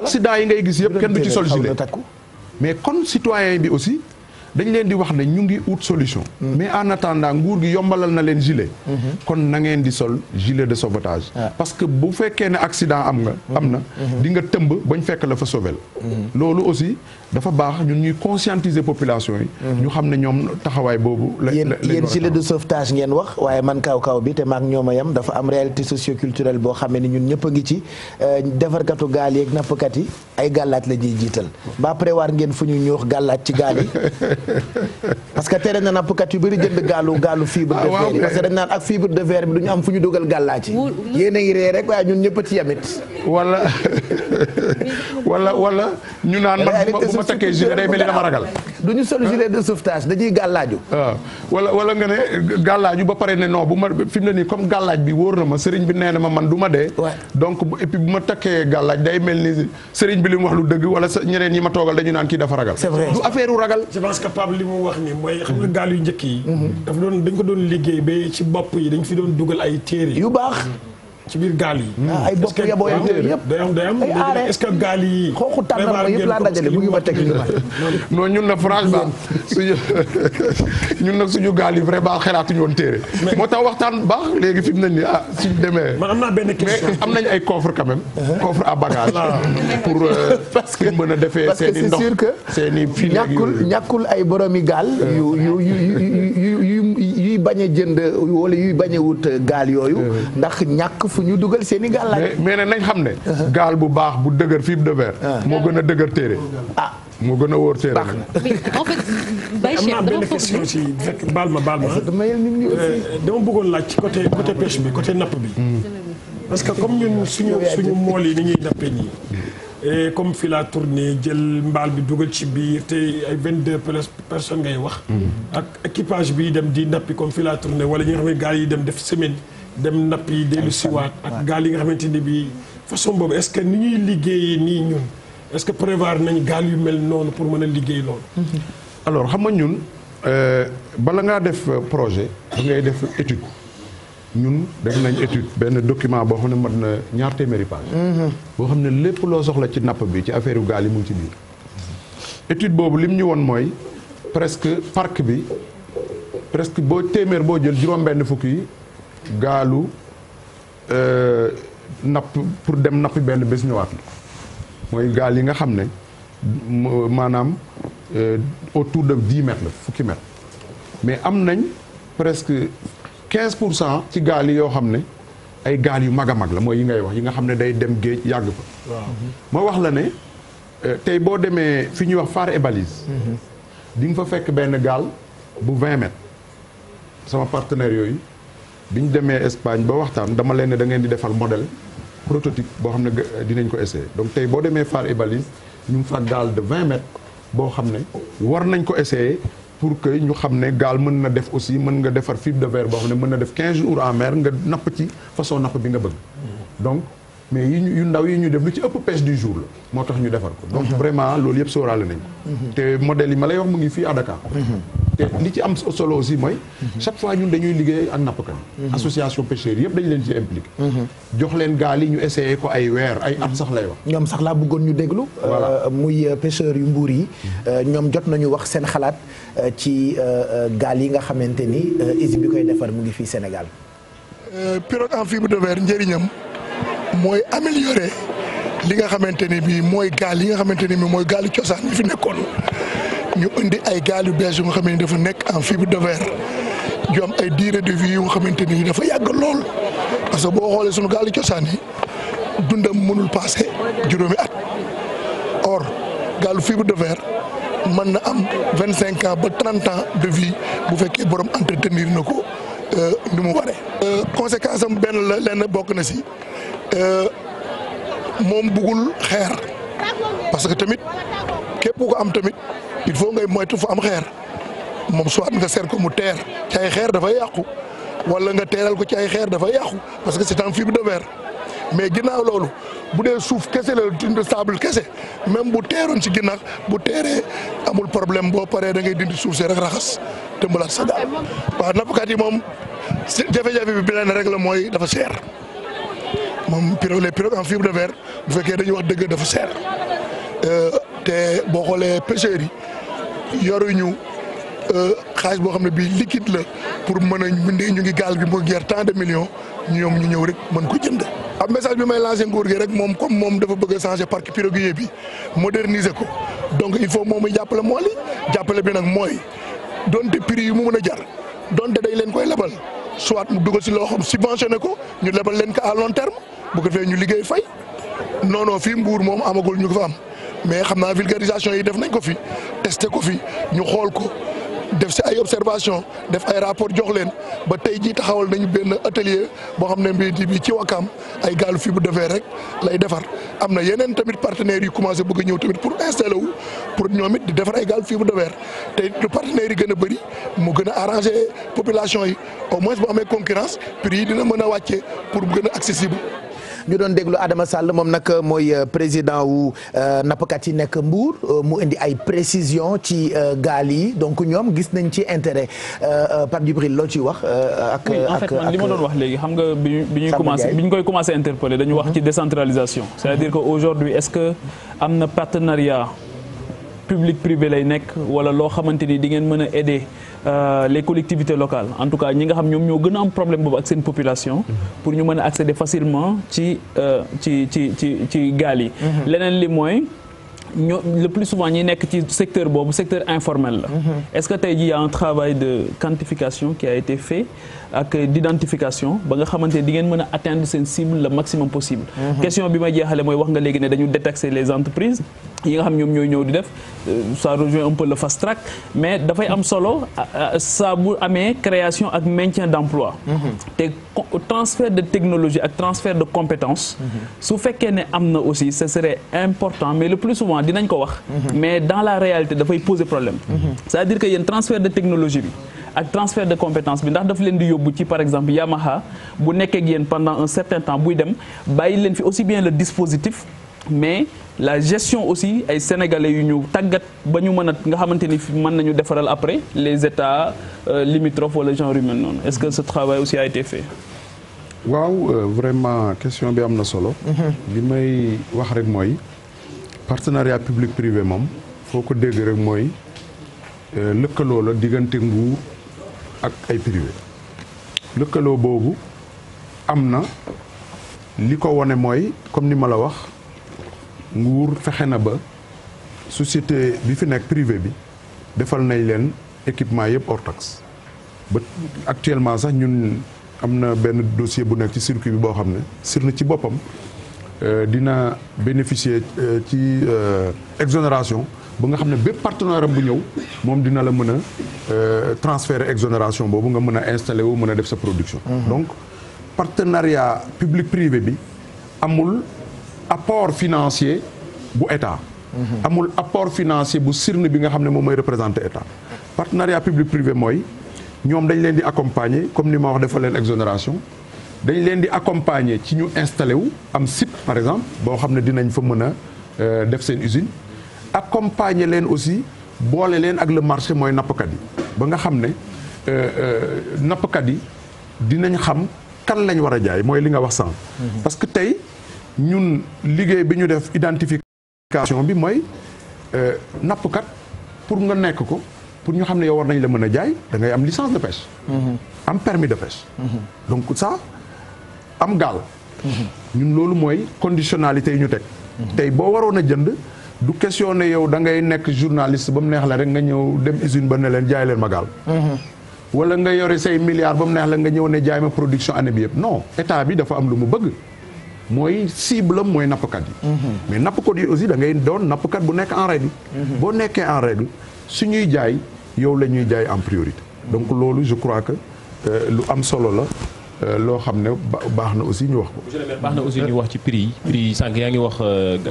accident yi ngay gis yëpp kenn du ci sol gilet mais kon citoyen bi aussi dañ leen di wax ne ñu ngi ut solution mais en attendant nguur gi yombalal na leen gilet kon na ngeen di sol gilet de sauvetage parce que bu fekkee ne accident am na di nga tëmb bañ fekk la fa sauvel loolu aussi dafa baax ñun ñuy conscientiser population yi ñu xam ne ñoom taxawaay boobu yéen gilet de sauvetage ngeen wax waaye man kaw bi te maak ñoom a yam dafa am réalité socioculturelle boo xam ne ñun ñëpp a ngi ci defarkatu gaal yeeg nappkat yi ay gàllaaj la ñuy jiital ba prévoir ngeen fu ñu ñuux gàllaaj ci gaal yi parce que tere na nappkat yu bëri jënd gaalu fibre de verre yi parce que dañ naan ak fibre de verre bi du ñu am fu ñu dugal gàllaaj yi yéen a ngi ree rek waaye ñun ñëpp a ci yamit wala ñu naan man bu ma takkee gilet day mel ni dama ragal du ñu sol gilet de sauvetage dañuy gàllaaju waaw wala nga ne gàllaaju ba pare ne non bu ma fi mu ne nii comme gàllaaj bi wóor na ma sëriñ bi nee na ma man du ma dee donc et puis bu ma takkee gàllaaj day mel ni sëriñ bi li mu wax lu dëgg wala ñeneen ñi ma toogal dañu naan kii dafa ragal c'est vrai du affaire u ragal je pense que Pape li mu wax ni mooy xam nga gaal yu njëkk yi dañ ko doon liggéey ba ci bopp yi dañ fi doon dugal ay téere yu baax ci biir gaal yi ay bopp yaboo yëpp day am est-ce que gaal yi xooxu tàndarma yëpp laa dajale mu ngi ma teg non ñun na franchement suñu gaal yi vraiment xelaatuñu woon téere moo tax waxtaan baax léegi fi mu ne nii suñu demee man am naa benn question mais am nañ ay coffre quand même coffre à bagage pour parce que mën a defee seen i ndox c'est sûr que seen i fii ñàkkul ay boromi gaal yuy bañ a jënd wala yuy bañ a wut gaal yooyu ndax ñàkk fu ñu dugal seen i gaal mais ne nañ xam ne gaal bu baax bu dëgër fibre de verre moo gën a dëgër téere moo gën a wóor téere nag en fait am naa benn question ci fekk baal ma dama bëggoon laaj ci côté pêche bi côté napp bi parce que comme ñun suñu mool yi ni ñuy nappee nii et comme fii laa tourné jël mbaal bi dugal ci biir te ay 22 personnes ngay wax ak équipage bi dem di nappi comme fii laa tourné wala ñi nga xam ne gaal yi dem def semaine dem napp yi dellu siwaat ak gaal yi nga xamante ni bi façon boobu est-ce que ni ñuy liggéeyee nii ñun est-ce que prévoir nañ gaal yu mel noonu pour mën a liggéey loolu alors xam nga ñun bala ngaa def projet da ngay def étude ñun def nañ étude benn document boo xam ne mat na ñaar téeméeri page boo xam ne lépp loo soxla ci napp bi ci affaire yu gaal yi mu ngi ci biir étude boobu lim ñu woon mooy presque parc bi presque boo téeméer boo jël juróom-benn fukk yi gaalu napp pour dem nappi benn bés ñëwaat la mooy gaal yi nga xam ne maanaam autour de 10 mètres la fukki mètres mais am nañ presque 15% ci gaal yi yoo xam ne ay gaal yu mag a mag la mooy yi ngay wax yi nga xam ne day dem géej yàgg fa ma wax la ne tey boo demee fi ñuy wax phare et balise di nga fa fekk benn gaal bu 20 mètres sama partenaire yooyu bi ñu demee Espagne ba waxtaan dama leen ne da ngeen di defal modèle prototype boo xam ne dinañ ko essayer donc tey boo demee phare et balise ñu ngi fa gaal de 20 mètres boo xam ne war nañ ko essayer pour que ñu xam ne gaal mën na def aussi mën nga defar fibre de verre boo xam ne mën na def 15 jours en mer nga napp ci façon napp bi nga bëgg donc mais yu ndaw yi ñu def lu ci ëpp pêche du jour la moo tax ñu defar ko donc vraiment loolu yëpp sóoraale nañ ko te modèle yi ma lay wax mu ngi fii à Dakar te li ci am solo aussi mooy chaque fois ñun dañuy liggéey ak nappkat association pêcheurs yëpp dañu leen ci impliqué jox leen gaal yi ñu essayé ko ay weer ay at sax lay wax ñoom sax laa bëggoon ñu déglu muy pêcheurs yu Mbour yi ñoom jot nañu wax seen xalaat ci gaal yi nga xamante ni usine bi koy defar mu ngi fii Sénégal pirogue en fibre de verre njëriñam mooy améliorer li nga xamante ni bii mooy gaal yi nga xamante ni bii mooy gaalu cosaan yi fi nekkoon ñu indi ay gaal yu bees yu nga xam ne dafa nekk en fibre de verre yu am ay durée de vie yu nga xamante ni dafa yàgg lool parce que boo xoolee sunu gaalu cosaan yi dundam mënul passé juróomi at or gaalu fibre de verre mën na am 25 ans ba 30 ans de vie bu fekkee borom entretenir na ko ni mu waree. conséquence am benn la lenn bokk na si. moom bëggul xeer parce que tamit képp ku ko am tamit il faut ngay moytu fu am xeer moom soit nga seet ko mu teer ci ay xeer dafay yàqu wala nga teeral ko ci ay xeer dafay yàqu parce que c'est en fibre de verre mais ginnaaw loolu bu dee suuf kese la dindi sable kese même bu teeroon ci ginnaaw bu teeree amul problème boo paree da ngay dindi suuf si rek raxas te mbalaat sa daal. waaw nappkat yi moom jafe-jafe bi beneen rek la mooy dafa seer. moom les pirogues en fibre de verre bu fekkee dañuy wax dëgg dafa seer te boo xoolee pêcheurs yi yoruñu xaalis boo xam ne bii liquide la pour mën a ñu ngi gaal gi mu ngi jar tant de millions ñoom ñu ñëw rek mën ko jënd. ab message bi may lancé nguur gi rek moom comme moom dafa bëgg a changer parc piroguier bi moderniser ko donc il faut moom muy jàppale mool yi jàppale bi nag mooy donte prix yi mu mën a jar donte dañ leen koy lebal. soit mu dugal si loo xam subventionné ko ñu lebal leen ko à long terme bu ko defee ñu liggéey fay non fii Mbour moom amagul ñu ko fa am mais xam naa vulgarisation yi def nañ ko fi testé ko fi ñu xool ko def si ay observation def ay rapport jox leen ba tey jii taxawal nañu benn atelier boo xam ne bi ci Wakaam ay gaalu fibre de verre rek lay defar am na yeneen tamit partenaires yu commencé bëgg a ñëw tamit pour installer wu pour ñoom it di defar ay gaalu fibre de verre te lu partenaires yi gën a bëri mu gën a arranger population yi au moins bu amee concurrence prix yi dina mën a wàccee pour mu gën a accessible. ñu doon déglu Adama Sall moom nag mooy président wu nappkat yi nekk Mbour mu indi ay précision ci gaal yi donc ñoom gis nañ ci intérêt Pape Djibril loo ciy wax. ak en fait man li ma doon wax léegi xam nga bi ñu koy commencé interpeller dañu wax ci décentralisation. c'est-à-dire que aujourd'hui est-ce que am na partenariat public privé lay nekk wala loo xamante ni di ngeen mën a aider les collectivités locales en tout cas ñi nga xam ñoom ñoo gën a am problème boobu ak seen population pour ñu mën a accéder facilement ci gaal yi. leneen li mooy le plus souvent ñi nekk ci secteur boobu secteur informel la. est-ce que tey jii y a un travail de quantification qui a été fait ak d'identification ba nga xamante di ngeen mën a atteindre seen cible le maximum possible. question bi may jeexale mooy wax nga léegi ne dañu détaxer les entreprises yi nga xam ñoom ñooy ñëw di def ça rejoint un peu le fast track mais dafay am solo saa bu amee création ak maintien d'emploi te transfert de technologie ak transfert de compétences su fekkee ne am na aussi ce serait important mais le plus souvent dinañ ko wax mais dans la réalité dafay poser problème c'est-à-dire que yéen transfert de technologie bi ak transfert de compétence bi ndax daf leen di yóbbu ci par exemple Yamaha bu nekkee ak yéen pendant un certain temps buy dem bàyyi leen fi aussi bien le dispositif mais la gestion aussi ay sénégalais yu ñu tàggat ba ñu mën a nga xamante ni mën nañu defaral après les états limitrophes wala genre yu mel noonu est-ce que ce travail aussi a été fait. waaw vraiment question bi am na solo. li may wax rek mooy partenariat public privé moom foo ko dégg rek mooy lëkkaloo la diggante nguur ak ay privé lëkkaloo boobu am na li ko wone mooy comme ni ma la wax. nguur fexe na ba société bi fi nekk privé bi defal nañ leen équipement yëpp hors taxe ba actuellement sax ñun am na benn dossier bu nekk ci circuit bi boo xam ne sir na ci boppam dina bénéficier ci exonération ba nga xam ne bépp partenaire am bu ñëw moom dina la mën a transférer exonération boobu nga mën a installer wu mën a def sa production. donc partenariat public privé bi amul apport financier bu état amul apport financier bu sirne bi nga xam ne moom mooy représenté état partenariat public privé mooy ñoom dañ leen di accompagner comme ni ma wax defal leen exonération dañ leen di accompagner ci ñu installé wu am site par exemple boo xam ne dinañ fa mën a def seen usine accompagner leen aussi boole leen ak le marché mooy nappkat yi ba nga xam ne nappkat yi dinañ xam kan lañ war a jaay mooy li nga wax sànq. parce que tey ñun liggéey bi ñu def identification bi mooy nappkat pour nga nekk ko pour ñu xam ne yow war nañ la mën a jaay da ngay am licence de pêche. am permis de pêche. donc ça am gaal. ñun loolu mooy conditionnalité yi ñu teg. tey boo waroon a jënd du question ne yow da ngay nekk journaliste ba mu neex la rek nga ñëw dem usine ba ne leen jaay leen ma gaal. wala nga yore say milliards ba mu neex la nga ñëw ne jaay ma production année bi yëpp non état bi dafa am lu mu bëgg mooy cible am mooy nappkat yi. mais nappkat yi aussi da ngay doon nappkat bu nekk en règle. boo nekkee en règle su ñuy jaay yow la ñuy jaay en priorité. donc loolu je crois que lu am solo la loo xam ne baax na aussi ñu wax ko. monsieur le maire baax na aussi ñu wax ci prix yi. prix yi sànq yaa ngi wax.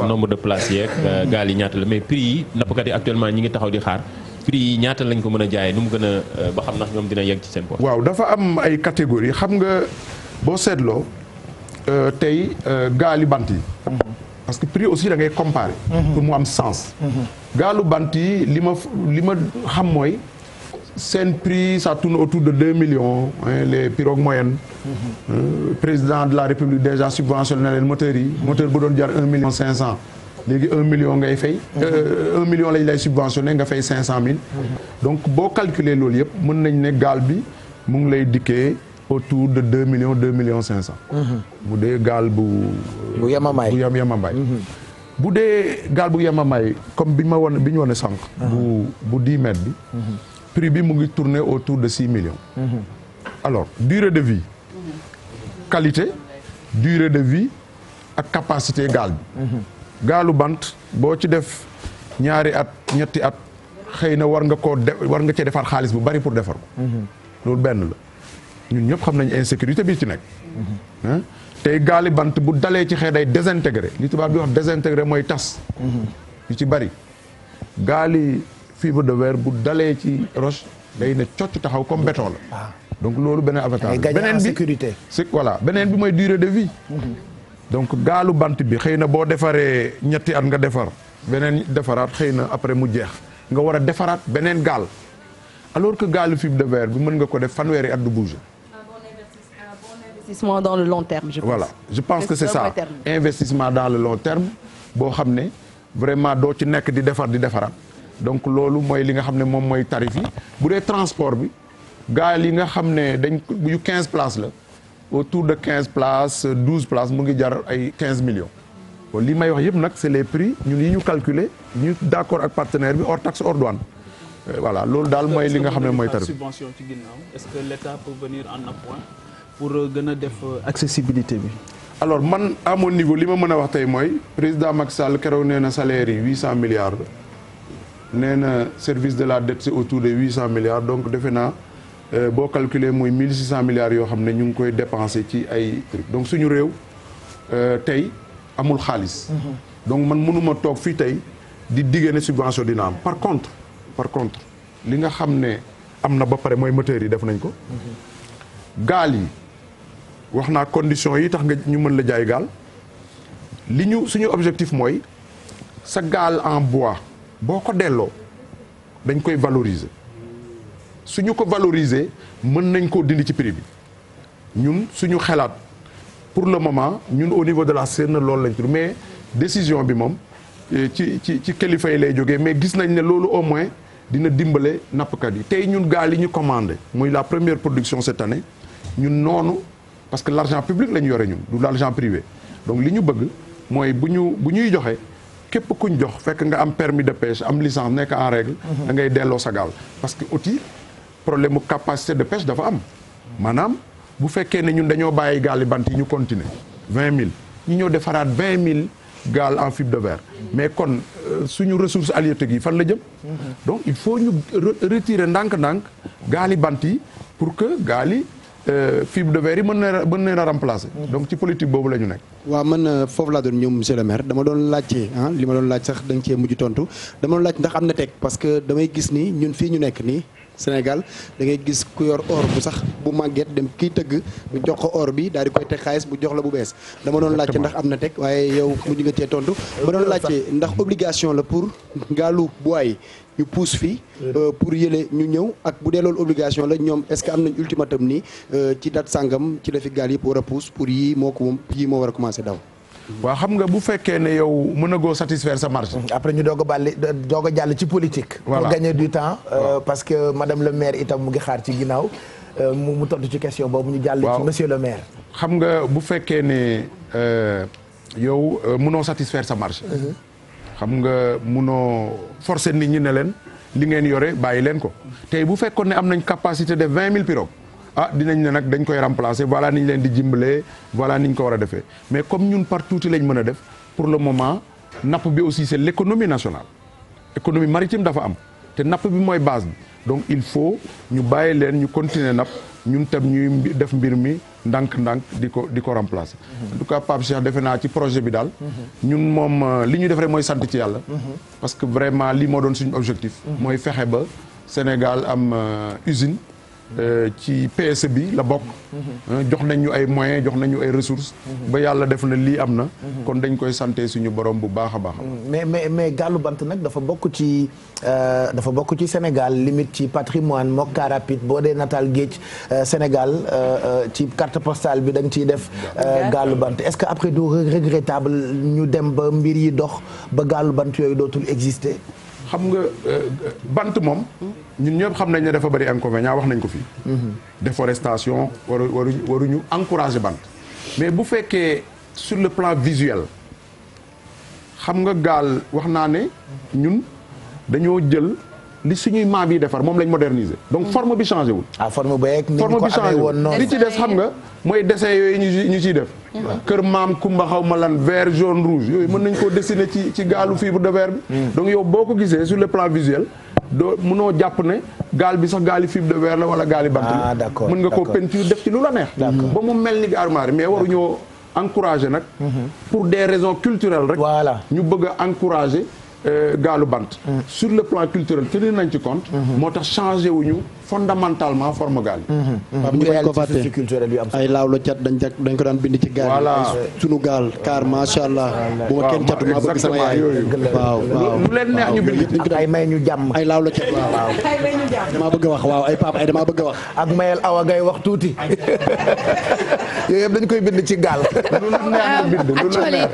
nombre de places yeeg. gaal yi ñaata la mais prix yi nappkat yi actuellement ñi ngi taxaw di xaar. prix yi ñaata lañ ko mën a jaayee nu mu gën a ba xam ndax ñoom dina yegg ci seen poche. waaw dafa am ay catégories xam nga boo seetloo tey gaali bant yi. parce que prix aussi da ngay comparer. pour mu am sens. gaalu bant yi li ma xam mooy seen prix ça tourne autour de 2 millions les pirogues moyennes. président de la république déjà subventionné leen moteurs yi. moteur bu doon jar 1 million 500. léegi 1 million ngay fay. 1 million lañ lay subventionné nga fay 500 000. donc boo calculer loolu yëpp mën nañ ne gaal bi mu ngi lay dikkee autour de 2 millions 500. bu dee gaal bu yemamaay bu yemamaay. bu dee gaal bu yemamaay comme bi ñu wane sànq. bu 10 mètres bi. prix bi mu ngi tourner autour de 6 millions. alors durée de vie. qualité durée de vie ak capacité gaal bi. gaalu bant boo ci def ñaari at ñetti at xëy na war nga cee defar xaalis bu bari pour defar ko. loolu benn la ñun ñëpp xam nañ insécurité bi ci nekk. tey gaali bant bu dalee ci xëy day désintégré li tubaab bi wax désintégré mooy tas. yu ci bari gaali fibre de verre bu dalee ci roche day ne cocc taxaw comme béton la. donc loolu beneen avantage beneen bi sécurité. voilà beneen bi mooy durée de vie. donc gaalu bant bi xëy na boo defaree ñetti at nga defar beneen defaraat xëy na après mu jeex nga war a defaraat beneen gaal alors que gaalu fibre de verre bi mën nga ko def fanweeri at du bouger. Investissement dans le long terme. voilà je pense que c'est ça investissement dans le long terme boo xam ne vraiment doo ci nekk di defaraat donc loolu mooy li nga xam ne moom mooy tarif yi bu dee transport bi gaal yi nga xam ne dañ yu 15 places la. autour de 15 places 12 places mu ngi jar ay 15 millions. bon li may wax yëpp nag c'est les prix ñun yi ñu calculer ñu d'accord ak partenaire bi hors taxe hors douane. voilà loolu daal mooy li nga xam ne mooy tarif. subvention ci ginnaaw est-ce que l'État peut venir en appoint pour gën a def accessibilité bi. alors man à mon niveau li ma mën a wax tey mooy président Macky Sall keroog nee na salaire yi 800 milliards nee na service de la dette c'est autour de 800 milliards donc defe naa. boo calculer mooy 1600 milliards yoo xam ne ñu ngi koy dépenser ci ay trucs donc suñu réew tey amul xaalis. donc man mënuma toog fii tey di diggee ne subvention dina am par contre li nga xam ne am na ba pare mooy moteurs yi def nañ ko. gaal yi wax naa conditions yi tax nga ñu mën la jaay gaal suñu objectif mooy sa gaal en bois boo ko delloo dañ koy valoriser. suñu ko valoriser mën nañ koo dindi ci prix bi ñun suñu xalaat pour le moment ñun au niveau de la SERN loolu lañ tur mais décision bi moom ci kilifa yi lay jógee mais gis nañ ne loolu au moins dina dimbale nappkat yi tey ñun gaal yi ñu commandé muy la première production cette année ñun noonu parce que l'argent public la ñu yore ñun du l'argent privé donc li ñu bëgg mooy bu ñuy joxe képp kuñ jox fekk nga am permis de pêche am licence nekk en règle da ngay delloo sa gaal parce que outil problème mu capacité de pêche dafa am maanaam bu fekkee ne ñun dañoo bàyyi gaal yi bant yi ñu continuer 20 000 ñu ñëw defaraat 20 000 gaal en fibre de verre mais kon suñu ressource halieutique yi fan la jëm. donc il faut ñu retirer ndànk-ndànk gaal yi bant yi pour que gaal yi fibre de verre yi mën na remplacer. donc ci politique boobu la ñu nekk. waaw man foofu laa doon ñëw monsieur le maire dama doon laajte li ma doon laaj sax da nga cee mujj tontu dama doon laaj ndax am na teg parce que damay gis ni ñun fii ñu nekk nii Sénégal da ngay gis ku yor or bu sax bu màgget dem kii tëgg bu jox ko or bi daal di koy teg xaalis bu jox la bu bees dama doon laajte ndax am na teg waaye yow mujj nga cee tontu ma doon laajte ndax obligation la pour gaalu bois yi ñu pousse fii pour yële ñu ñëw ak bu dee loolu obligation la ñoom est-ce que am nañ ultimatum nii ci date sangam ci la fi gaal yëpp war a pousse pour yii moo ko moom yii moo war a commencer daw. waaw xam nga bu fekkee ne yow mën a goo satisfaire sa marché. après ñu doog a jàll ci politique. voilà pour gagner du temps. parce que madame le maire itam mu ngi xaar ci ginnaaw mu tontu ci question boobu ñu jàll. ci monsieur le maire. xam nga bu fekkee ne yow mënoo satisfaire sa marché. xam nga mënoo forcer nit ñi ne leen li ngeen yore bàyyi leen ko tey bu fekkoon ne am nañ capacité de 20 000 pirogues. dinañ ne nag dañ koy remplacer voilà ni ñu leen di jimbalee voilà ni ñu ko war a defee mais comme ñun par tuuti lañ mën a def pour le moment napp bi aussi c'est l'économie nationale économie maritime dafa am te napp bi mooy base bi donc il faut ñu bàyyi leen ñu continuer napp ñun tam ñuy def mbir mi ndànk-ndànk di ko remplacer. en tout cas Pape Cheikh defe naa ci projet bi daal. ñun moom li ñu def rek mooy sant ci yàlla. parce que vraiment lii moo doon suñu objectif. mooy fexe ba Sénégal am usine. ci PSE bi la bokk. jox nañ ñu ay moyens jox nañu ay ressources. ba yàlla def na lii am na. kon dañ koy santé suñu borom bu baax a baax. mais gaalu bant nag dafa bokk ci Sénégal limite ci patrimoine mook car rapide boo dee nataal géej Sénégal ci carte postale bi da nga ciy def. gaalu bant est-ce que après du regrettable ñu dem ba mbir yi dox ba gaalu bant yooyu dootul exister. xam nga bant moom ñun ñëpp xam nañ ne dafa bari inconvénient wax nañ ko fii. déforestation waruñu encourager bant. mais bu fekkee sur le plan visuel xam nga gaal wax naa ne ñun dañoo jël li suñuy maam yi defar moom lañ moderniser. donc forme bi changé wul. forme bi changé wul li ci des xam nga mooy dessin yooyu ñu ciy def. kër maam Kumba xaw ma lan vert jaune rouge yooyu mën nañ koo dessiner ci gaalu fibre de verre bi. donc yow boo ko gisee sur le plan visuel doo mënoo jàpp ne gaal bi sax gaali fibre de verre la wala gaali bant la. d'accord mën nga koo peinture def ci lu la neex. ba mu mel ni gaaru maari mais waruñoo encourager nag. pour des raisons culturelles rek. voilà ñu bëgg a encourager. gaalu bant. sur le plan culturel tenir nañ ci compte. moo tax changé wuñu fondamentalement forme gaal yi. ñu bañ ko fàtte ay laaw la cat dañ ko daan bind ci gaal yi. voilà sunu gaal car macha allah. bu ma kenn catu maa bëgg sama yaay. waaw lu leen neex ñu bind. ay may ñu jàmm. ay laaw la cat waaw. damaa bëgg a wax waaw ay papa ay damaa bëgg a wax. ak mayel awa ngay wax tuuti yooyu yëpp dañ koy bind ci gaal. lu la neex ñu bind lu la neex.